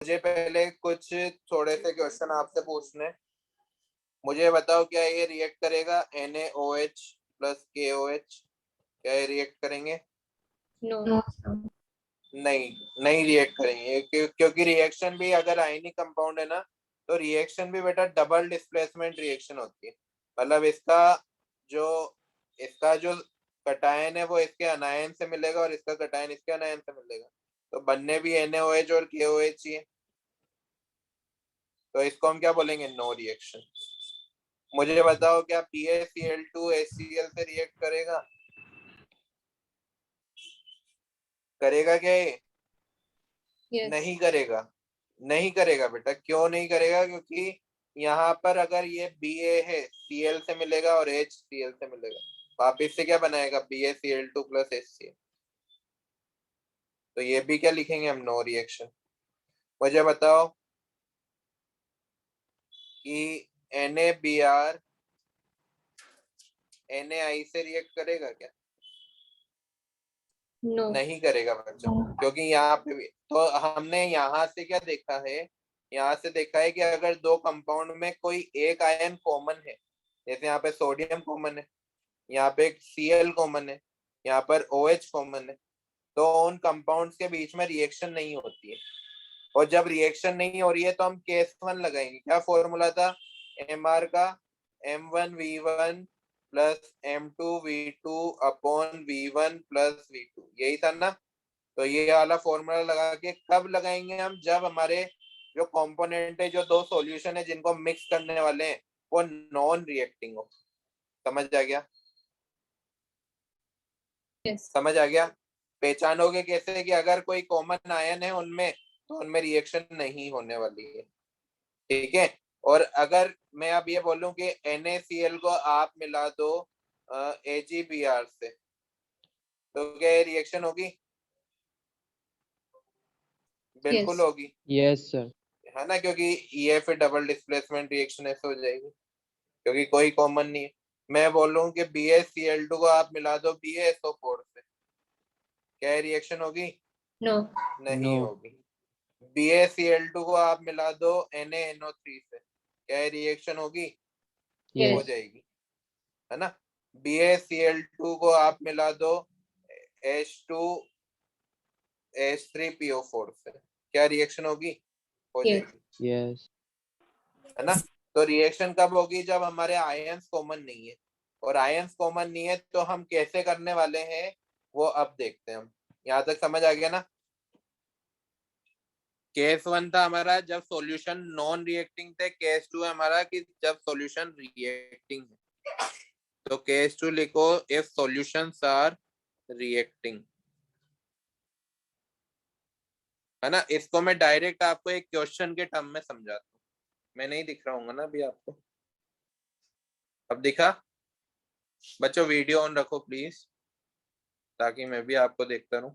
मुझे पहले कुछ थोड़े से क्वेश्चन आपसे पूछने। मुझे बताओ, क्या ये रिएक्ट करेगा NaOH प्लस KOH? क्या ये रिएक्ट करेंगे? नो। नहीं, नहीं रिएक्ट करेंगे, क्योंकि रिएक्शन भी अगर आयनिक कंपाउंड है ना, तो रिएक्शन भी बेटा डबल डिस्प्लेसमेंट रिएक्शन होती है। मतलब जो इसका जो कटायन है वो इसके अनायन से मिलेगा और इसका कटायन इसके अनायन से मिलेगा, तो बनने भी NaOH और KOH ही है। तो इसको हम क्या बोलेंगे? No reaction. मुझे बताओ, क्या PaCl2 HCl से रिएक्ट करेगा? करेगा क्या ये? यस। नहीं करेगा। नहीं करेगा बेटा। क्यों नहीं करेगा? क्योंकि यहाँ पर अगर ये Ba है, Cl से मिलेगा और HCl से मिलेगा, वापिस से क्या बनाएगा? BaCl2 plus HCl। तो ये भी क्या लिखेंगे हम? No reaction. मुझे बताओ कि NaBr NaI से रिएक्ट करेगा क्या? नो। नहीं करेगा बच्चों, क्योंकि यहाँ पे भी तो हमने यहाँ से क्या देखा है? यहाँ से देखा है कि अगर दो कंपाउंड में कोई एक आयन कॉमन है, जैसे यहाँ पे सोडियम कॉमन है, यहाँ पे एक Cl कॉमन है, यहाँ पर OH कॉमन है, तो उन कंपाउंड्स के बीच में रिएक्शन नहीं होती है। और जब रिएक्शन नहीं हो रही है तो हम केस 1 लगाएंगे। क्या फॉर्मूला था MR का? M1V1 plus M2V2 upon V1 plus V2, यही था ना? तो ये वाला फॉर्मूला लगा के कब लगाएंगे हम? जब हमारे जो कंपोनेंट है, जो दो सॉल्यूशन है जिनको मिक्स करने वाले हैं, वो नॉन रिएक्टिंग हो। समझ आ गया? यस। समझ आ गया? पहचानोगे कैसे कि अगर कोई कॉमन आयन है उनमें, तो उनमें रिएक्शन नहीं होने वाली है। ठीक है। और अगर मैं अब ये बोलूं कि NaCl को आप मिला दो AgBr से, तो क्या ये रिएक्शन होगी? बिल्कुल यस। होगी। Yes sir. है ना? क्योंकि ये फिर डबल डिस्प्लेसमेंट रिएक्शन ऐसे हो जाएगी, क्योंकि कोई कॉमन नहीं है। मैं बोलूं कि BaCl2 को आप मिला दो BaSO4 से, क्या ये रिएक्शन होगी? नो। नहीं नो। होगी। BaCl2 को आप मिला दो NaNO3 से, क्या ये रिएक्शन होगी? हो यस। यस। जाएगी। है ना? BaCl2 को आप मिला दो H2H3PO4 से, क्या रिएक्शन होगी? हो यस। जाएगी। यस। है ना? तो रिएक्शन कब होगी? जब हमारे आयंस कॉमन नहीं है। और आयंस कॉमन नहीं है तो हम कैसे करने वाले हैं, वो अब देखते हैं हम। यहाँ तक समझ आ गया ना? केस 1 था हमारा जब सॉल्यूशन नॉन रिएक्टिंग थे। केस 2 है हमारा कि जब सॉल्यूशन रिएक्टिंग है। तो केस 2 लिखो, इफ सॉल्यूशंस आर रिएक्टिंग। है ना? इसको मैं डायरेक्ट आपको एक क्वेश्चन के टर्म में समझाता हूँ। मैं नहीं दिख रहा हूँ ना अभी आपको? अब दिखा? बच्चों वीडियो ऑन रखो प्लीज, ताकि मैं भी आपको देखता रहूं।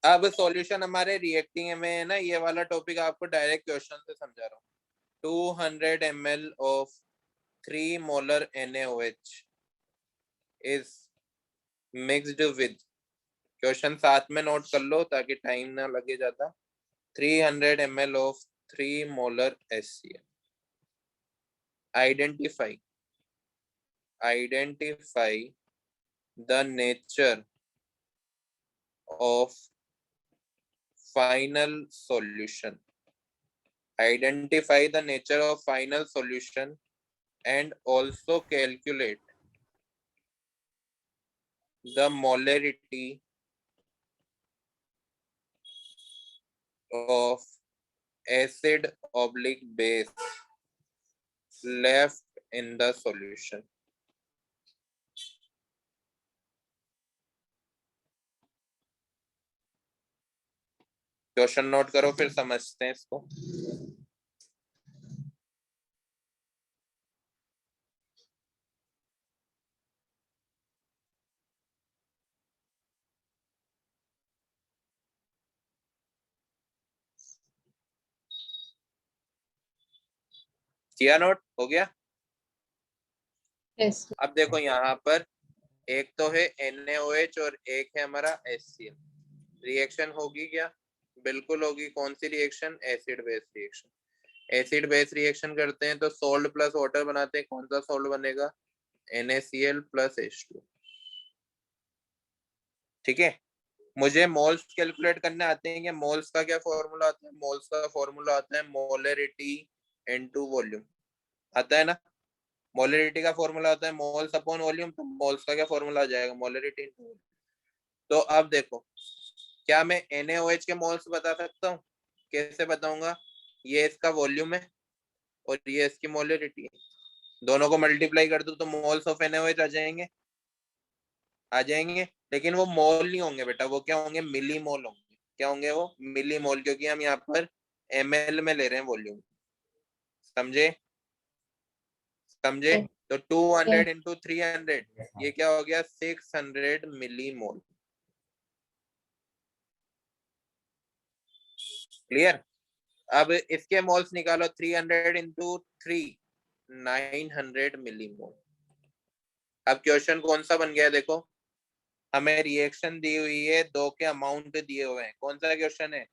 अब सॉल्यूशन हमारे रिएक्टिंग में है ना, ये वाला टॉपिक आपको डायरेक्ट क्वेश्चन से समझा रहा हूँ। 200 ml of 3 molar NaOH is mixed with, question साथ में नोट कर लो ताकि टाइम ना लगे ज्यादा। 300 ml of 3 molar HCl. Identify the nature of final solution. Identify the nature of final solution and also calculate the molarity of acid oblique base left in the solution. Question note करो, फिर समझते हैं इसको। किया note? हो गया? Yes. अब देखो यहाँ पर एक तो है NaOH और एक है हमारा HCl। रिएक्शन होगी क्या? बिल्कुल होगी। कौन सी reaction? Acid base reaction. Acid base reaction करते हैं तो सोल्ट प्लस वाटर बनाते हैं, कौन सा सोल्ट बनेगा? NaCl plus H2। ठीक है, मुझे मोल्स कैलकुलेट करने आते हैं। मोल्स का क्या फॉर्मूला आता है? मोल्स का फॉर्मूला आता है मोलरिटी इनटू वॉल्यूम, आता है ना। मोलरिटी का फॉर्मूला होता है मोल्स अपॉन वॉल्यूम, तो मोल्स का क्या फॉर्मूला आ जाएगा? Molarity into volume. तो अब देखो, क्या मैं NaOH के मोल्स बता सकता हूँ? कैसे बताऊंगा? ये इसका वॉल्यूम है और ये इसकी मोलरिटी है, दोनों को मल्टीप्लाई कर दूं तो मोल्स ऑफ NaOH आ जाएंगे, आ जाएंगे। लेकिन वो मोल नहीं होंगे बेटा, वो क्या होंगे? मिली मोल होंगे। क्या होंगे वो? मिली मोल, क्योंकि हम यहाँ पर ml में ले रहे हैं वॉल्यूम। समझे? समझे? Yes. तो 200 इंटू 300, ये क्या हो गया? 600 मिली मोल। क्लियर? अब इसके मोल्स निकालो, 300 इंटू 3, 900 मिली मोल। अब क्वेश्चन कौन सा बन गया? देखो, हमें रिएक्शन दी हुई है, दो के अमाउंट दिए हुए हैं। कौन सा क्वेश्चन है?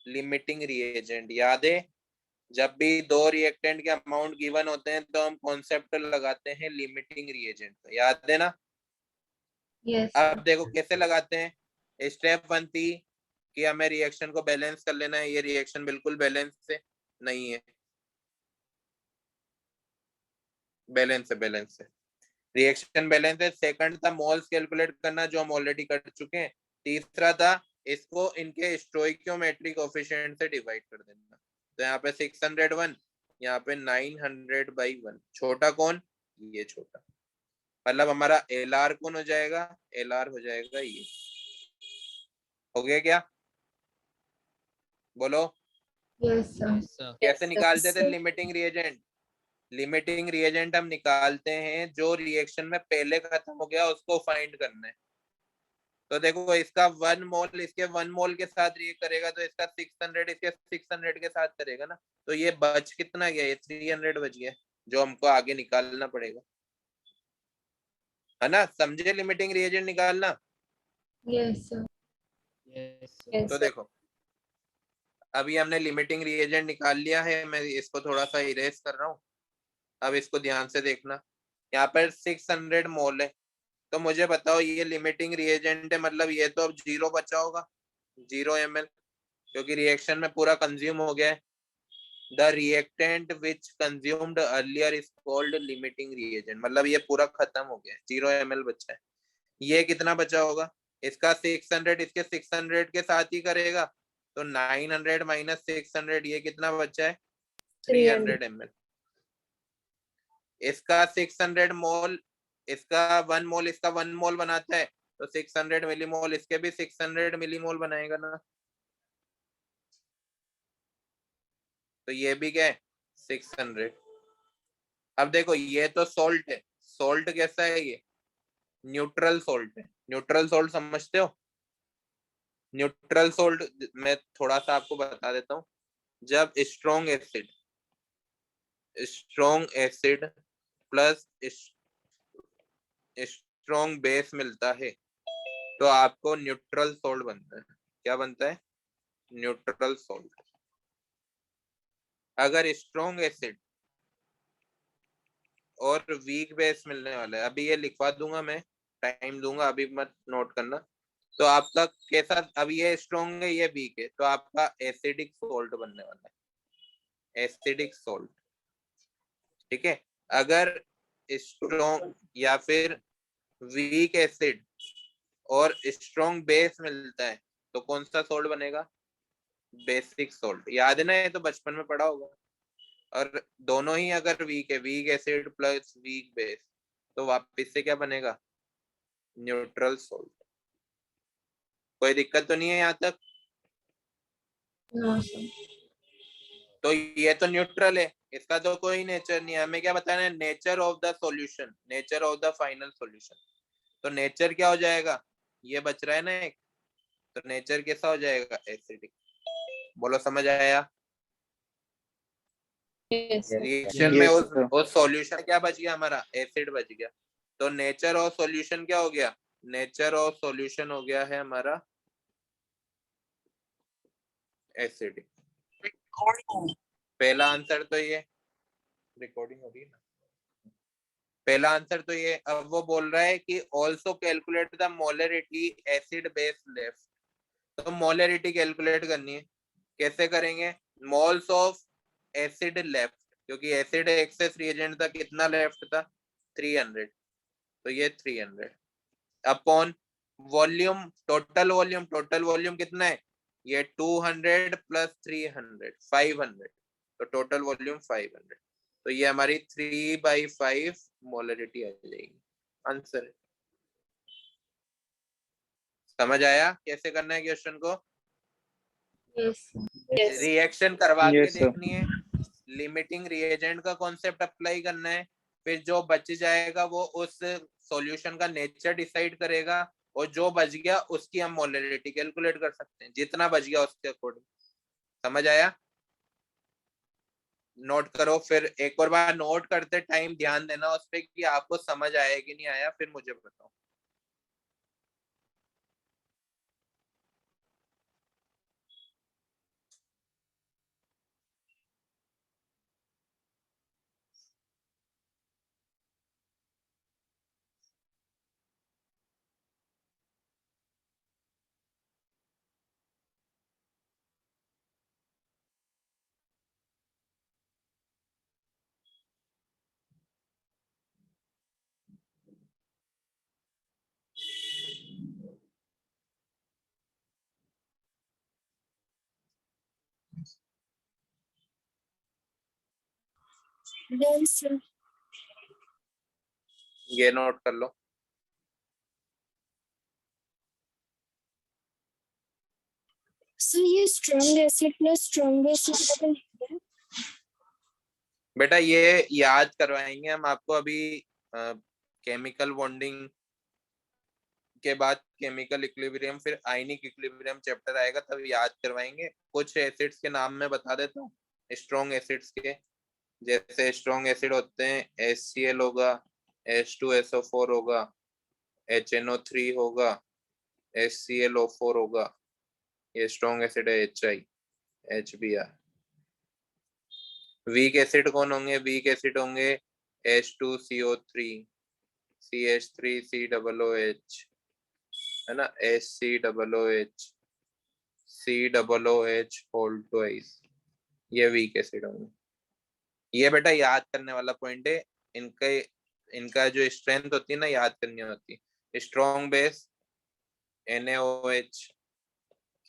Limiting reagent. याद है, जब भी दो रिएक्टेंट के अमाउंट गिवन होते हैं तो हम कॉन्सेप्ट लगाते हैं लिमिटिंग रिएजेंट। याद है ना? Yes. अब देखो कैसे लगाते हैं। स्टेप 1 थी कि हमें रिएक्शन को बैलेंस कर लेना है। ये रिएक्शन बिल्कुल बैलेंस से नहीं है, बैलेंस है, बैलेंस है, रिएक्शन बैलेंस है। सेकंड था मोल्स कैलकुलेट करना, जो हम ऑलरेडी कर चुके हैं। तीसरा था इसको इनके स्टोइकियोमेट्रिक कोएफिशिएंट से डिवाइड कर देना। तो यहाँ पे 601, यहाँ पे 900/1। छोटा कौन? ये छोटा, मतलब हमारा LR कौन हो जाएगा? LR हो जाएगा ये। हो गया क्या? बोलो। Yes, sir. कैसे Yes, निकालते थे sir. Limiting reagent? Limiting reagent हम निकालते हैं जो रिएक्शन में पहले खत्म हो गया, उसको फाइंड करना है। तो देखो, इसका 1 मोल इसके 1 मोल के साथ रिएक्ट करेगा, तो इसका 600 इसके 600 के साथ करेगा ना। तो ये बच कितना गया? ये 300 बच गया, जो हमको आगे निकालना पड़ेगा, है ना। समझे लिमिटिंग रिएजेंट निकालना? Yes, sir. Yes, sir. Yes, तो sir. देखो, अभी हमने लिमिटिंग रिएजेंट निकाल लिया है। मैं इसको थोड़ा सा इरेज कर रहा हूँ। अब इसको ध्यान से देखना, यहाँ पर 600 मोल है। तो मुझे बताओ, ये लिमिटिंग रिएजेंट है, मतलब ये तो अब 0 बचा होगा, 0 ml, क्योंकि रिएक्शन में पूरा कंज्यूम हो गया है। The reactant which consumed earlier is called limiting reagent, मतलब ये पूरा खत्म हो गया है, 0 ml बचा है। ये कितना बचा होगा? इसका 600 इसके 600 के साथ ही करेगा, तो 900 माइनस 600, ये कितना बचा है? 300 ml। इसका 600 मोल, इसका 1 मोल, इसका 1 मोल बनाता है, तो 600 मिली मोल, इसके भी 600 मिली मोल बनाएगा ना। तो ये भी क्या है? 600। अब देखो, ये तो सोल्ट है। सोल्ट कैसा है? ये न्यूट्रल सोल्ट है। न्यूट्रल सोल्ट समझते हो? न्यूट्रल सोल्ट मैं थोड़ा सा आपको बता देता हूँ। जब strong acid plus strong base मिलता है, तो आपको न्यूट्रल सोल्ट बनता है। क्या बनता है? Neutral salt. अगर स्ट्रॉन्ग एसिड और वीक बेस मिलने वाला है, अभी ये लिखवा दूंगा मैं, टाइम दूंगा, अभी मत नोट करना। तो आपका कैसा? अब ये स्ट्रॉन्ग है, ये वीक है, तो आपका एसिडिक सोल्ट बनने वाला है, एसिडिक सोल्ट। ठीक है, अगर स्ट्रॉन्ग या फिर वीक एसिड और स्ट्रॉन्ग बेस मिलता है, तो कौन सा सोल्ट बनेगा? Basic salt. याद है ना, ये तो बचपन में पढ़ा होगा। और दोनों ही अगर वीक है, weak acid plus weak base, तो वापस से क्या बनेगा? Neutral salt. कोई दिक्कत तो नहीं है यहाँ तक? No, sir. तो ये तो न्यूट्रल है, इसका तो कोई नेचर नहीं है। हमें क्या बताना है? Nature of the solution, nature of the final solution. तो नेचर क्या हो जाएगा? ये बच रहा है ना एक, तो नेचर कैसा हो जाएगा? एसिडिक। बोलो, समझ आया? Yes, sir. रिएक्शन Yes, में sir. उस सॉल्यूशन क्या बच गया? हमारा एसिड बच गया। तो नेचर ऑफ सॉल्यूशन क्या हो गया? नेचर ऑफ सॉल्यूशन हो गया है हमारा एसिडिक। पहला आंसर तो ये रिकॉर्डिंग हो रही है ना, पहला आंसर तो ये। अब वो बोल रहा है कि also calculate the molarity acid base left. तो मोलरिटी कैलकुलेट करनी है, कैसे करेंगे? मोल्स ऑफ एसिड लेफ्ट, क्योंकि एसिड एक्सेस रिएजेंट था, कितना लेफ्ट था? 300। तो ये 300 अपॉन वॉल्यूम, टोटल वॉल्यूम कितना है? ये 200 प्लस 300 500, तो टोटल वॉल्यूम 500। तो ये हमारी 3/5 मोलरिटी आ जाएगी आंसर। समझ आया कैसे करना है क्वेश्चन को? Yes, sir. रिएक्शन करवा के Yes, sir. देखनी है, लिमिटिंग रिएजेंट का कॉन्सेप्ट अप्लाई करना है, फिर जो बच जाएगा वो उस सॉल्यूशन का नेचर डिसाइड करेगा, और जो बच गया उसकी हम मोलरिटी कैलकुलेट कर सकते हैं, जितना बच गया उसके अकॉर्डिंग। समझ आया? नोट करो, फिर एक और बार नोट करते टाइम ध्यान देना उस पर कि आपको समझ आया कि नहीं आया, फिर मुझे बताओ। Yes, sir. ये नोट कर लो। So ये strong acid plus strong base double है। बेटा ये याद करवाएंगे हम आपको अभी, केमिकल बॉन्डिंग के बाद केमिकल इक्विलिब्रियम, फिर आयनिक इक्विलिब्रियम चैप्टर आएगा तब याद करवाएंगे। कुछ एसिड्स के नाम मैं बता देता हूँ, स्ट्रॉन्ग एसिड्स के। जैसे स्ट्रॉन्ग एसिड होते हैं, HCl होगा, H2SO4 होगा, HNO3 होगा, HClO4 होगा, ये स्ट्रॉन्ग एसिड है, HI, HBr। वीक एसिड कौन होंगे? वीक एसिड होंगे H2CO3, CH3COOH, है ना, HCOOH, COOH होल ट्वाइस, ये वीक एसिड होंगे। ये बेटा याद करने वाला पॉइंट है। इनका इनका जो स्ट्रेंथ होती है ना, याद करनी होती है। स्ट्रॉन्ग बेस NaOH,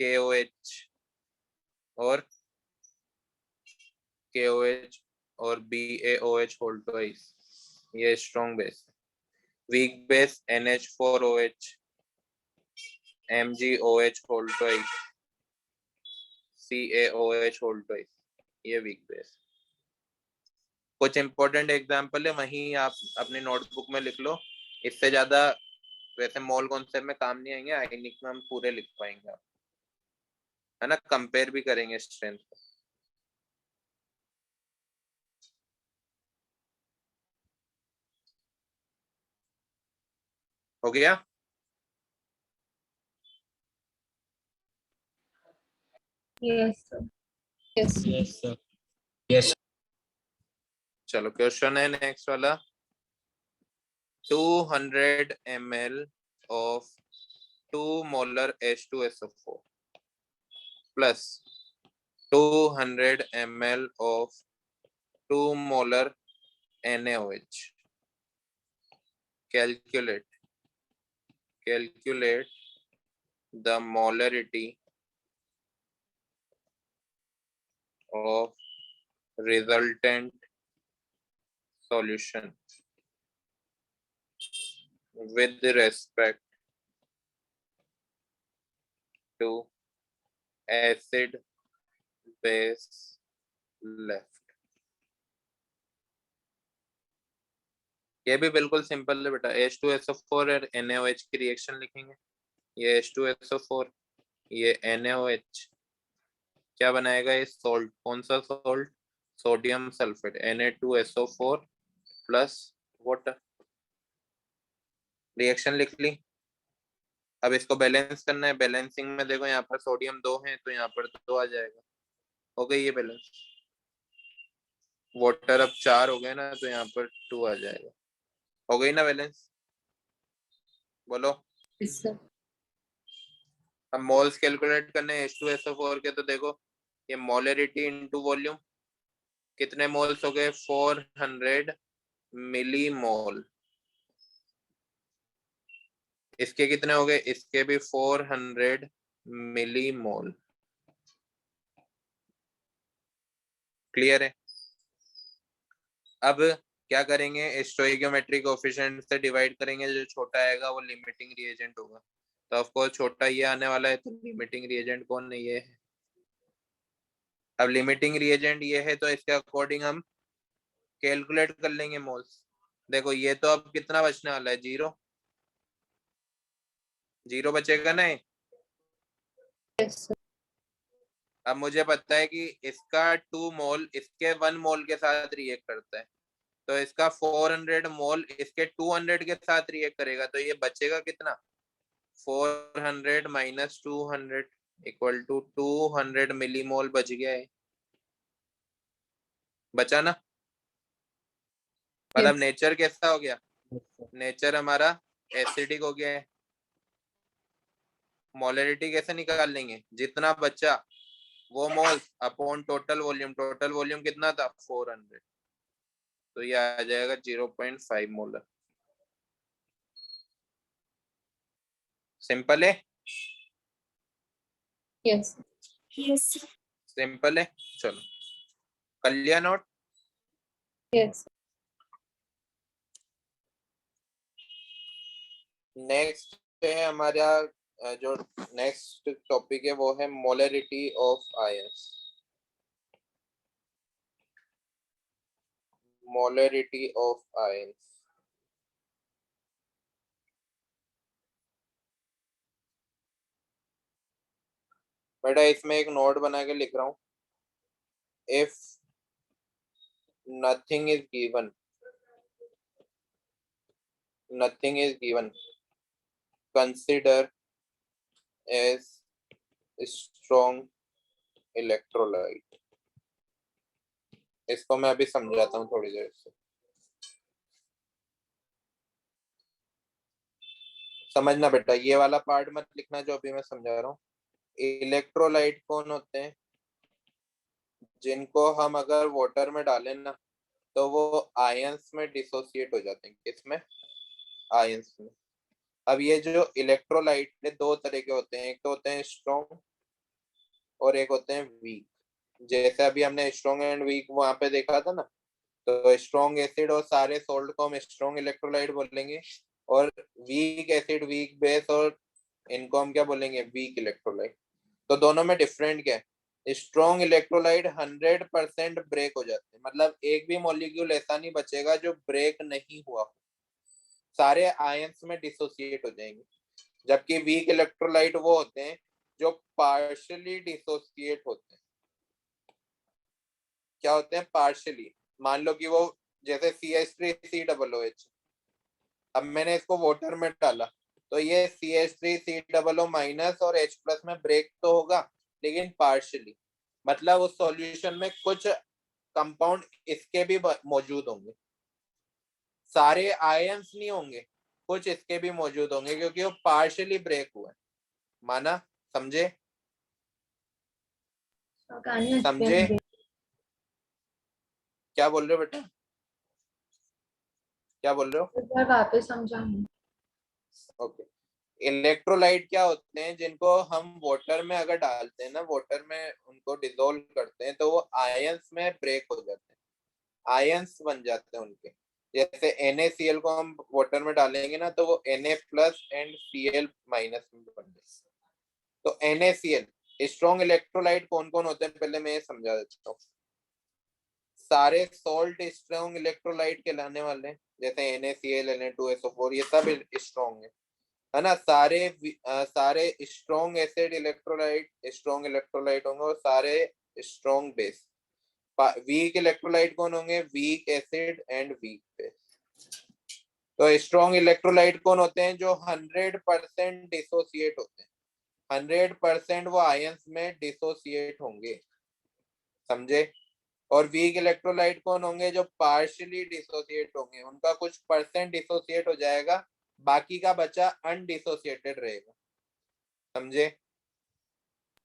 KOH और KOH और BaOH होल ट्वाइस, ये strong base. Weak base NH4OH, MgOH whole twice, CaOH whole twice, ये वीक बेस। कुछ इंपॉर्टेंट एग्जांपल है, वहीं आप अपनी नोटबुक में लिख लो। इससे ज्यादा वैसे मोल कॉन्सेप्ट में काम नहीं आएंगे, आयनिक में हम पूरे लिख पाएंगे आप, है ना, कंपेयर भी करेंगे स्ट्रेंथ। हो गया? Yes, sir. Yes. Yes, sir. Yes. चलो क्वेश्चन है नेक्स्ट वाला। 200 ml of 2 molar H2SO4 plus 200 ml of 2 molar NaOH. Calculate the molarity of resultant solution with respect to acid base left। ये भी बिल्कुल सिंपल है बेटा। H2SO4 और NaOH की रिएक्शन लिखेंगे। ये H2SO4, ये NaOH, क्या बनाएगा? ये सॉल्ट। कौन सा salt? Sodium sulphate, Na2SO4 plus water. Reaction लिख ली। अब इसको बैलेंस करना है। बैलेंसिंग में देखो यहाँ पर सोडियम 2 है तो यहाँ पर 2 आ जाएगा, हो गई ये बैलेंस। वाटर अब 4 हो गए ना तो यहाँ पर 2 आ जाएगा, हो गई ना बैलेंस। बोलो। Yes, sir. अब मोल्स कैलकुलेट करने H2SO4 के, तो देखो ये मोलरिटी इनटू वॉल्यूम, कितने मोल्स हो गए 400 मिली मोल। इसके कितने हो गए, इसके भी 400 मिली मोल। क्लियर है। अब क्या करेंगे, स्टोइकियोमेट्रिक कोएफिशिएंट से डिवाइड करेंगे, जो छोटा आएगा वो लिमिटिंग रिएजेंट होगा। तो ऑफ कोर्स छोटा ये आने वाला है, तो लिमिटिंग रिएजेंट कौन है, ये है। अब लिमिटिंग रिएजेंट ये है तो इसके अकॉर्डिंग हम कैलकुलेट कर लेंगे मोल्स। देखो ये तो अब कितना बचने वाला है, 0 0 बचेगा ना। Yes, sir. अब मुझे पता है कि इसका 2 मोल इसके 1 मोल के साथ रिएक्ट करता है, तो इसका 400 मोल इसके 200 के साथ रिएक्ट करेगा, तो ये बचेगा कितना, 400 माइनस 200 इक्वल टू 200 मिलीमोल बच गया है। बचा ना। मतलब Yes. नेचर कैसा हो गया, नेचर हमारा एसिडिक हो गया है। मोलरिटी कैसे निकाल लेंगे, जितना बचा वो moles upon total volume. Total volume कितना था 400, तो ये आ जाएगा 0.5 मोलर। सिंपल है। Yes. Yes. सिंपल है। चलो कर लिया नोट। Yes. नेक्स्ट है हमारा जो नेक्स्ट टॉपिक है वो है molarity of ions. Molarity of ions. बेटा इसमें एक नोट बना के लिख रहा हूं, if nothing is given, nothing is given, consider as strong electrolyte। इसको मैं अभी समझाता हूँ थोड़ी देर से, समझना बेटा। ये वाला पार्ट मत लिखना जो अभी मैं समझा रहा हूँ। इलेक्ट्रोलाइट कौन होते हैं, जिनको हम अगर वाटर में डालें ना तो वो आयंस में डिसोसिएट हो जाते हैं। किसमें, आयंस में। अब ये जो इलेक्ट्रोलाइट है दो तरह के होते हैं, एक तो होते हैं स्ट्रॉन्ग और एक होते हैं वीक। जैसे अभी हमने स्ट्रॉन्ग एंड वीक वहां पे देखा था ना, तो स्ट्रॉन्ग एसिड और सारे सोल्ट को हम स्ट्रॉन्ग इलेक्ट्रोलाइट बोलेंगे, और वीक एसिड वीक बेस और इनको हम क्या बोलेंगे, वीक इलेक्ट्रोलाइट। तो दोनों में डिफरेंट क्या है, स्ट्रॉन्ग इलेक्ट्रोलाइट 100% ब्रेक हो जाते हैं, मतलब एक भी मॉलिक्यूल ऐसा नहीं बचेगा जो ब्रेक नहीं हुआ, सारे आयंस में डिसोसिएट हो जाएंगे। जबकि वीक इलेक्ट्रोलाइट वो होते हैं जो पार्शियली डिसोसिएट होते हैं। क्या होते हैं, पार्शियली। मान लो कि वो जैसे CH3COOH, अब मैंने इसको वाटर में डाला तो ये CH3COO माइनस और H प्लस में ब्रेक तो होगा, लेकिन पार्शियली, मतलब उस सॉल्यूशन में कुछ कंपाउंड इसके भी मौजूद होंगे, सारे आयंस नहीं होंगे, कुछ इसके भी मौजूद होंगे, क्योंकि वो पार्शियली ब्रेक हुआ है। माना, समझे, So can you समझे explain again? क्या बोल रहे हो बेटा, क्या बोल रहे हो। एक बार वापस समझाऊं। ओके। इलेक्ट्रोलाइट क्या होते हैं, जिनको हम वाटर में अगर डालते हैं ना, वाटर में उनको डिसोल्व करते हैं तो वो आयंस में ब्रेक हो जाते हैं, आयंस बन जाते हैं उनके। जैसे NaCl को हम वाटर में डालेंगे ना तो वो Na plus and Cl minus में बन जाएगा। तो NaCl स्ट्रॉन्ग इलेक्ट्रोलाइट कौन कौन होते हैं, पहले मैं ये समझा देता हूँ। सारे सॉल्ट स्ट्रॉन्ग इलेक्ट्रोलाइट कहलाने वाले हैं, जैसे NaCl Na2SO4 ये सब स्ट्रॉन्ग है ना। सारे strong acid electrolyte strong electrolyte होंगे, और सारे स्ट्रॉन्ग बेस। वीक इलेक्ट्रोलाइट कौन होंगे, weak acid and weak base. तो स्ट्रॉन्ग इलेक्ट्रोलाइट कौन होते हैं? जो 100% डिसोसिएट होते हैं, 100% वो आयंस में डिसोसिएट होंगे, समझे? और वीक इलेक्ट्रोलाइट कौन होंगे? जो पार्शियली डिसोसिएट होंगे, उनका कुछ परसेंट डिसोसिएट हो जाएगा, बाकी का बचा अनडिसोसिएटेड रहेगा, समझे?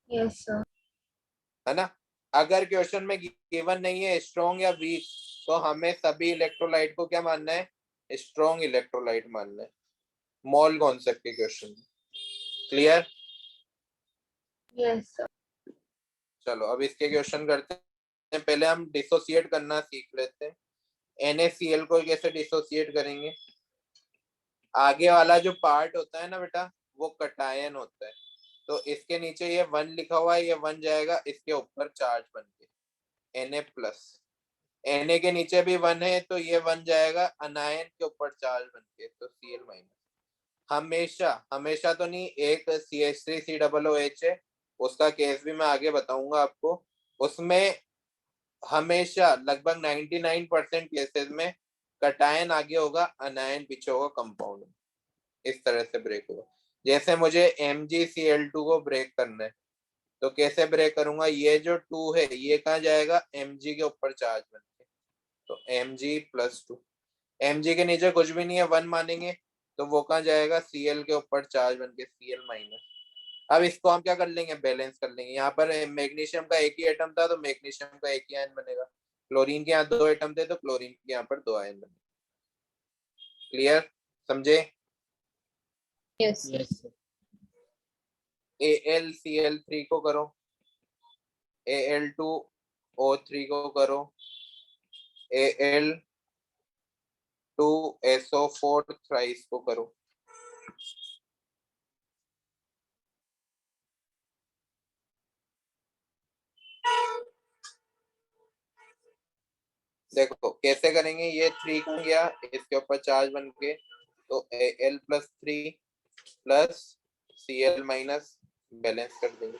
Yes sir. है ना? अगर क्वेश्चन में गिवन नहीं है स्ट्रॉन्ग या वीक, तो हमें सभी इलेक्ट्रोलाइट को क्या मानना है? स्ट्रॉन्ग इलेक्ट्रोलाइट मानना है, मॉल कॉन्सेप्ट के क्वेश्चन में। क्लियर? Yes sir. चलो अब इसके क्वेश्चन करते हैं। पहले हम डिसोसिएट करना सीख लेते हैं। NaCl को कैसे डिसोसिएट करेंगे? आगे वाला जो पार्ट होता है ना बेटा, वो कटायन होता है, तो इसके नीचे ये 1 लिखा हुआ है, ये 1 जाएगा इसके ऊपर चार्ज बन के Na प्लस, Na के नीचे भी 1 है तो ये 1 जाएगा अनायन के ऊपर चार्ज बन के, तो Cl माइनस। हमेशा, हमेशा तो नहीं, एक CH3COOH है, उसका केस भी मैं आगे बताऊंगा आपको। उसमें हमेशा लगभग 99% केसेस में कटायन आगे होगा, अनायन पीछे होगा कंपाउंड में, इस तरह से ब्रेक होगा। जैसे मुझे MgCl2 को ब्रेक करना है, तो कैसे ब्रेक करूंगा? ये जो 2 है ये कहाँ जाएगा? Mg के ऊपर चार्ज बन के, तो Mg+2। Mg के नीचे कुछ भी नहीं है, 1 मानेंगे, तो वो कहाँ जाएगा? Cl के ऊपर चार्ज बन के Cl-। अब इसको हम क्या कर लेंगे? बैलेंस कर लेंगे। यहाँ पर मैग्नीशियम का एक ही एटम था तो मैग्नीशियम का एक ही आयन बनेगा, क्लोरीन के यहाँ 2 एटम थे तो क्लोरीन के यहाँ पर 2 आयन बने। क्लियर? समझे? यस। Yes. AlCl3 को करो, Al2O3 को करो, Al2SO4 थ्राइस को करो। देखो कैसे करेंगे, ये 3 का गया इसके ऊपर चार्ज बन के, तो Al+3 प्लस Cl- बैलेंस कर देंगे।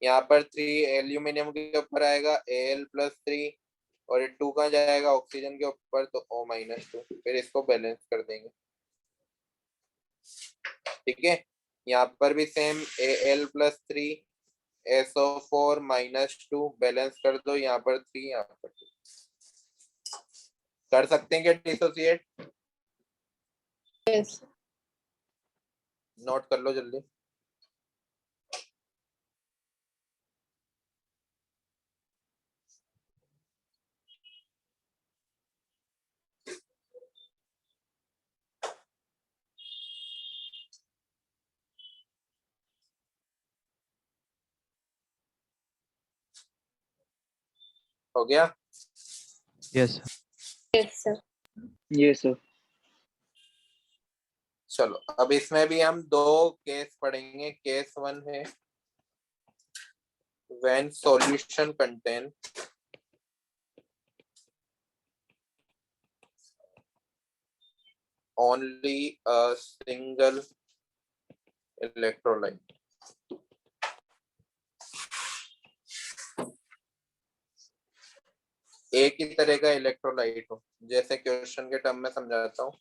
यहाँ पर 3 एल्यूमिनियम के ऊपर आएगा, Al+3, और ये 2 कहाँ जाएगा? ऑक्सीजन के ऊपर, तो O-2, फिर इसको बैलेंस कर देंगे। ठीक है, यहाँ पर भी सेम Al+3 SO4-2 बैलेंस कर दो, यहाँ पर 3, यहाँ पर 2। कर सकते हैं क्या डिसोसिएट? यस। नोट कर लो जल्दी। हो गया? Yes, sir. Yes sir. Yes, sir. चलो अब इसमें भी हम 2 केस पढ़ेंगे। केस 1 है when solution contain only a single electrolyte। एक ही तरह का इलेक्ट्रोलाइट हो, जैसे क्वेश्चन के टर्म में समझाता हूँ।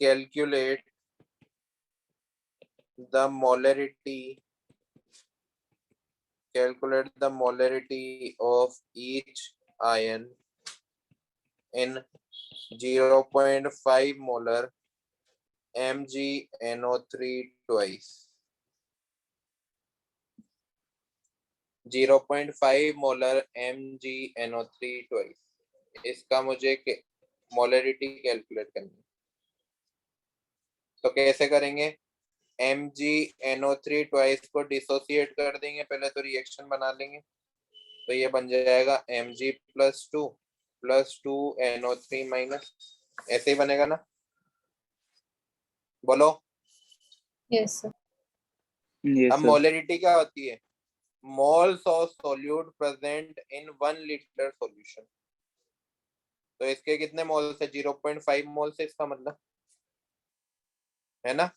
Calculate the molarity of each ion in 0.5 molar MgNO3 twice। 0.5 molar MgNO3 twice, इसका मुझे मोलरिटी कैलकुलेट करनी है। तो कैसे करेंगे? MgNO3 twice को डिसोसिएट कर देंगे, पहले तो रिएक्शन बना लेंगे, तो ये बन जाएगा Mg+2 + 2NO3-, ऐसे ही बनेगा ना? बोलो। Yes sir. Yes, अब sir. मोलरिटी क्या होती है? Moles of solute present in 1 litre solution. तो इसके कितने मोल्स है? 0.5 मोल्स है इसका मतलब, है ना?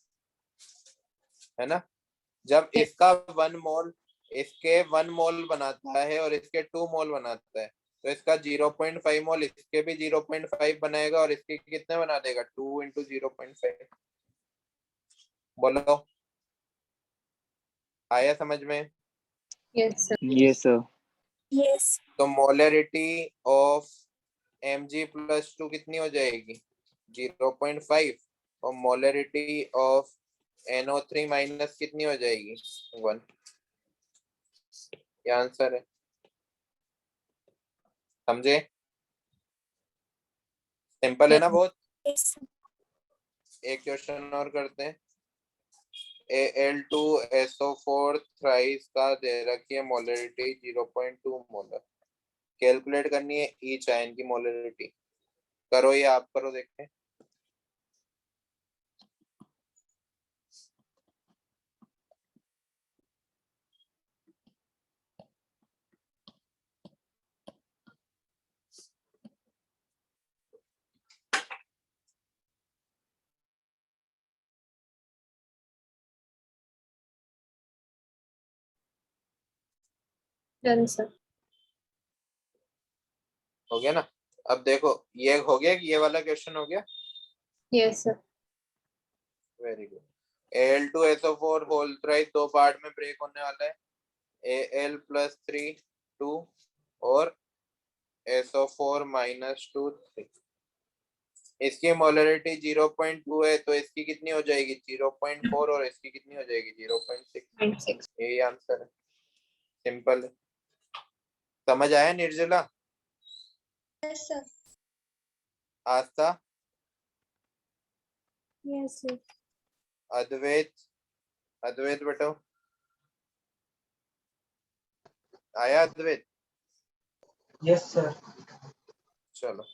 है ना? जब इसका 1 मोल इसके 1 मोल बनाता है और इसके 2 मोल बनाता है, तो इसका 0.5 मोल इसके भी 0.5 बनाएगा और इसके कितने बना देगा 2 इंटू 0.5। बोलो आया समझ में? Yes, sir. Yes, sir. Yes. तो मोलरिटी ऑफ Mg+2 कितनी हो जाएगी 0.5 और मोलरिटी ऑफ NO3 माइनस कितनी हो जाएगी 1। ये आंसर है, समझे? सिंपल है ना बहुत। Yes. एक क्वेश्चन और करते हैं। Al2SO4 थ्राइस का दे रखी है मोलरिटी 0.2 मोलर। कैलकुलेट करनी है ईच आयन की मोलरिटी। करो ये आप करो देखते हैं। Done, sir. हो गया ना? अब देखो ये हो गया कि ये वाला क्वेश्चन हो गया। Yes, sir. Very good. Al2SO4 whole thrice दो पार्ट में ब्रेक होने वाला है। Al+3 2 और SO4 -2 3। इसकी मोलरिटी 0.2 है तो इसकी कितनी हो जाएगी 0.4 और इसकी कितनी हो जाएगी 0.6। 0.6. यही आंसर है, सिंपल है। समझ आया निर्जला? Yes, sir. आस्था, Yes, sir. अद्वैत, अद्वैत बेटो आया अद्वैत? Yes, sir. चलो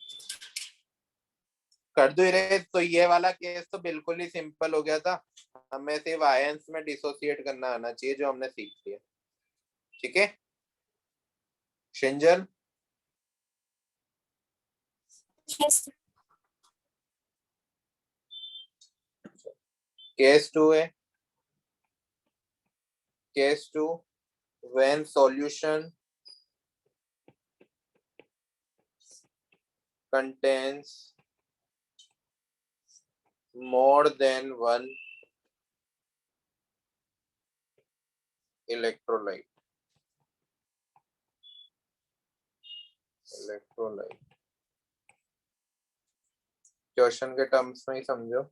कर दो रे। तो ये वाला केस तो बिल्कुल ही सिंपल हो गया था। हमें सिर्फ आयंस में डिसोसिएट करना आना चाहिए जो हमने सीख लिया। ठीक है शिंजन? Yes, sir. केस 2 है। Case 2 when solution contains more than one electrolyte। Question के टर्म्स में ही समझो।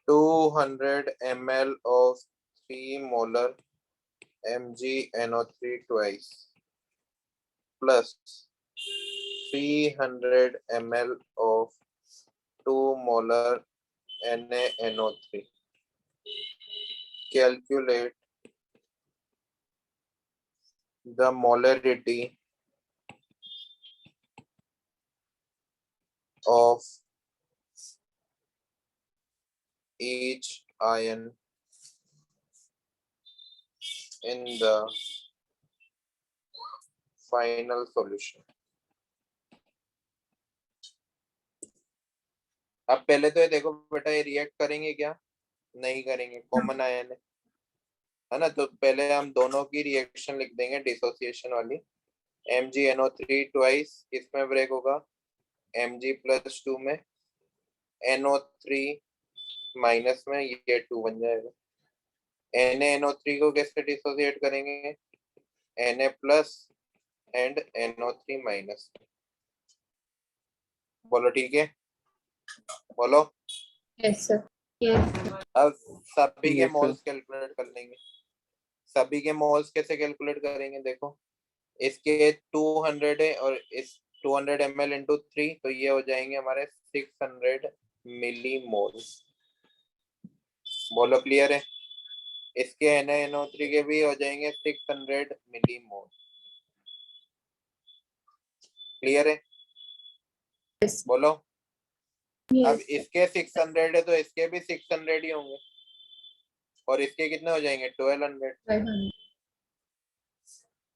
200 ml of 3 molar MgNO3 twice plus 300 ml of 2 molar NaNO3। Calculate the molarity of each ion in the final solution। अब पहले तो ये देखो बेटा ये रिएक्ट करेंगे क्या? नहीं करेंगे, कॉमन आयन है ना। तो पहले हम दोनों की रिएक्शन लिख देंगे डिसोसिएशन वाली। MgNO3 ट्वाइस किसमें ब्रेक होगा Mg+2 में, NO3 माइनस में, ये 2 बन जाएगा। NaNO3 को कैसे डिसोसिएट करेंगे Na+ एंड NO3 माइनस। बोलो ठीक है, बोलो। Yes, sir. Yes. अब सभी के Yes, sir. मोल्स कैलकुलेट कर लेंगे। सभी के मोल्स कैसे कैलकुलेट करेंगे देखो। इसके 200 है और इस 200 ml इंटू 3 तो ये हो जाएंगे हमारे 600 मिलीमोल। बोलो क्लियर है? इसके NaNO3 के भी हो जाएंगे 600 मिलीमोल। क्लियर है? Yes. बोलो। अब Yes. इसके 600 है तो इसके भी 600 ही होंगे और इसके कितने हो जाएंगे 1200। 500.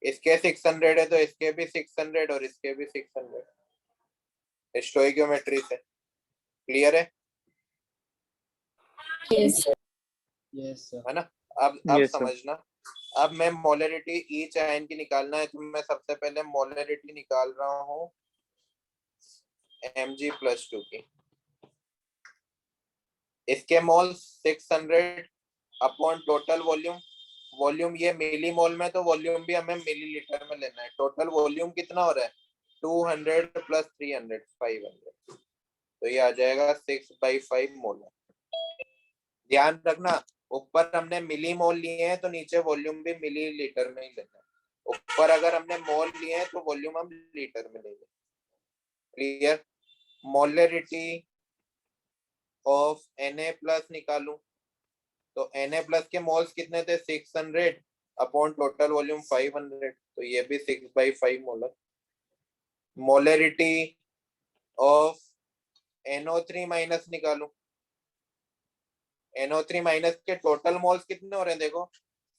इसके 600 है तो इसके भी 600 और इसके भी 600 स्टोइकियोमेट्री से। क्लियर है? Yes. Yes, sir. है ना? अब Yes, sir. समझना अब मैं मोलरिटी ईच आयन की निकालना है, तो मैं सबसे पहले मोलरिटी निकाल रहा हूँ Mg+2 की। इसके मोल 600 अपॉन टोटल वॉल्यूम। वॉल्यूम ये मिली मोल में, तो वॉल्यूम भी हमें मिलीलीटर में लेना है। टोटल वॉल्यूम कितना हो रहा है? 200 प्लस 300 500, तो ये आ जाएगा 6/5 मोल। ध्यान रखना, ऊपर हमने मिली मोल लिए हैं तो नीचे वॉल्यूम भी मिलीलीटर में ही लेना है। ऊपर अगर हमने मोल लिए हैं तो वॉल्यूम हम लीटर में लेंगे। क्लियर? मोलरिटी ऑफ Na+ निकालूं तो Na+ के मोल्स कितने थे? 600 अपॉन टोटल वॉल्यूम 500, तो ये भी 6/5 मोलर। मोलरिटी ऑफ NO3- निकालूं। NO3- के टोटल मोल्स कितने हो रहे हैं? देखो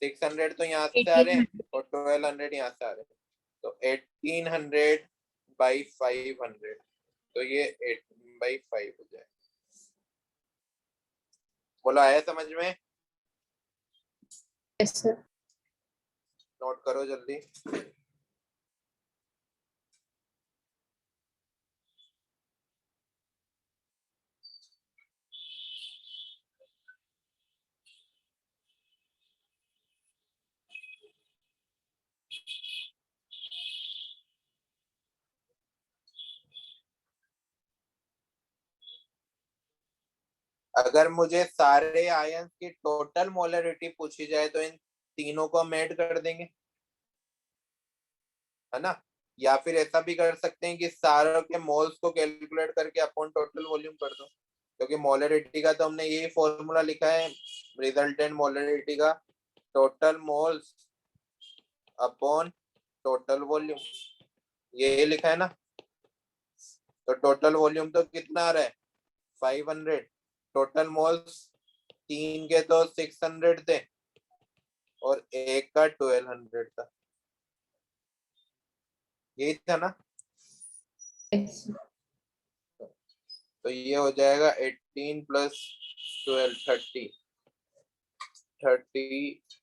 600 तो यहाँ से आ रहे हैं और 1200 यहाँ से आ रहे हैं, तो 1800/500, तो ये 18/5 हो जाए। बोलो, आया समझ में? yes sir, नोट करो जल्दी। अगर मुझे सारे आयंस की टोटल मोलरिटी पूछी जाए तो इन तीनों को हम ऐड कर देंगे, है ना? या फिर ऐसा भी कर सकते हैं कि सारों के मोल्स को कैलकुलेट करके अपॉन टोटल वॉल्यूम कर दो, क्योंकि मोलरिटी का तो हमने यही फॉर्मूला लिखा है रिजल्टेंट मोलरिटी का, total moles upon total volume, ये लिखा है ना। तो टोटल वॉल्यूम तो कितना आ रहा है? 500। टोटल मोल्स 3 के तो 600 थे और एक का 1200 था, यही था ना? yes sir, तो ये हो जाएगा 18 + 12 30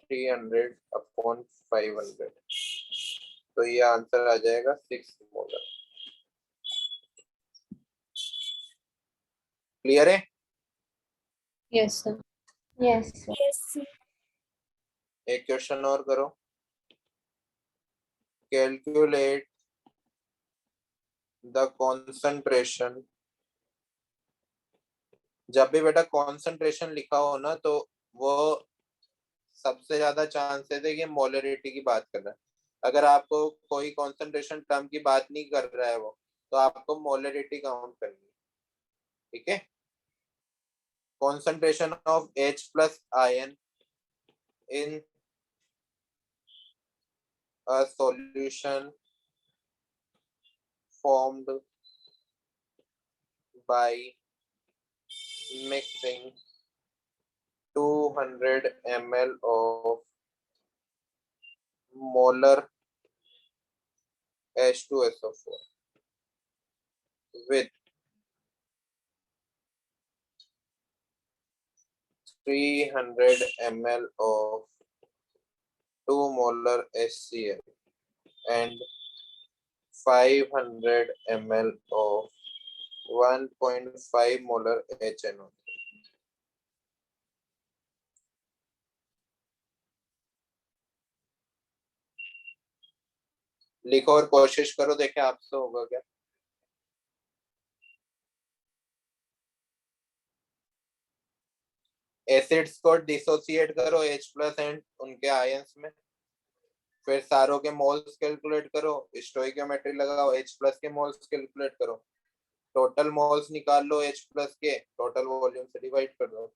300 अपॉन 500, तो ये आंसर आ जाएगा 6 मोलर। क्लियर है? yes sir, Yes, sir. Yes, sir. एक क्वेश्चन और करो। Calculate the concentration. जब भी बेटा कॉन्सेंट्रेशन लिखा हो ना, तो वो सबसे ज्यादा चांसेस है कि मोलरिटी की बात कर रहा है। अगर आपको कोई कॉन्सेंट्रेशन टर्म की बात नहीं कर रहा है वो, तो आपको मोलरिटी काउंट करनी है। ठीक है? concentration of H+ ion in a solution formed by mixing 200 ml of molar H2SO4 with 300 ml of 2 molar HCl and 500 ml of 1.5 molar HNO3. लिखो और कोशिश करो, देखें आपसे होगा क्या। एसिड्स को डिसोसिएट करो H+ एंड उनके आयंस में, फिर सारों के मोल्स कैलकुलेट करो, स्टोइकियोमेट्री लगाओ, H+ के मोल्स कैलकुलेट करो, टोटल मोल्स निकाल लो H+ के, टोटल वॉल्यूम से डिवाइड कर दो।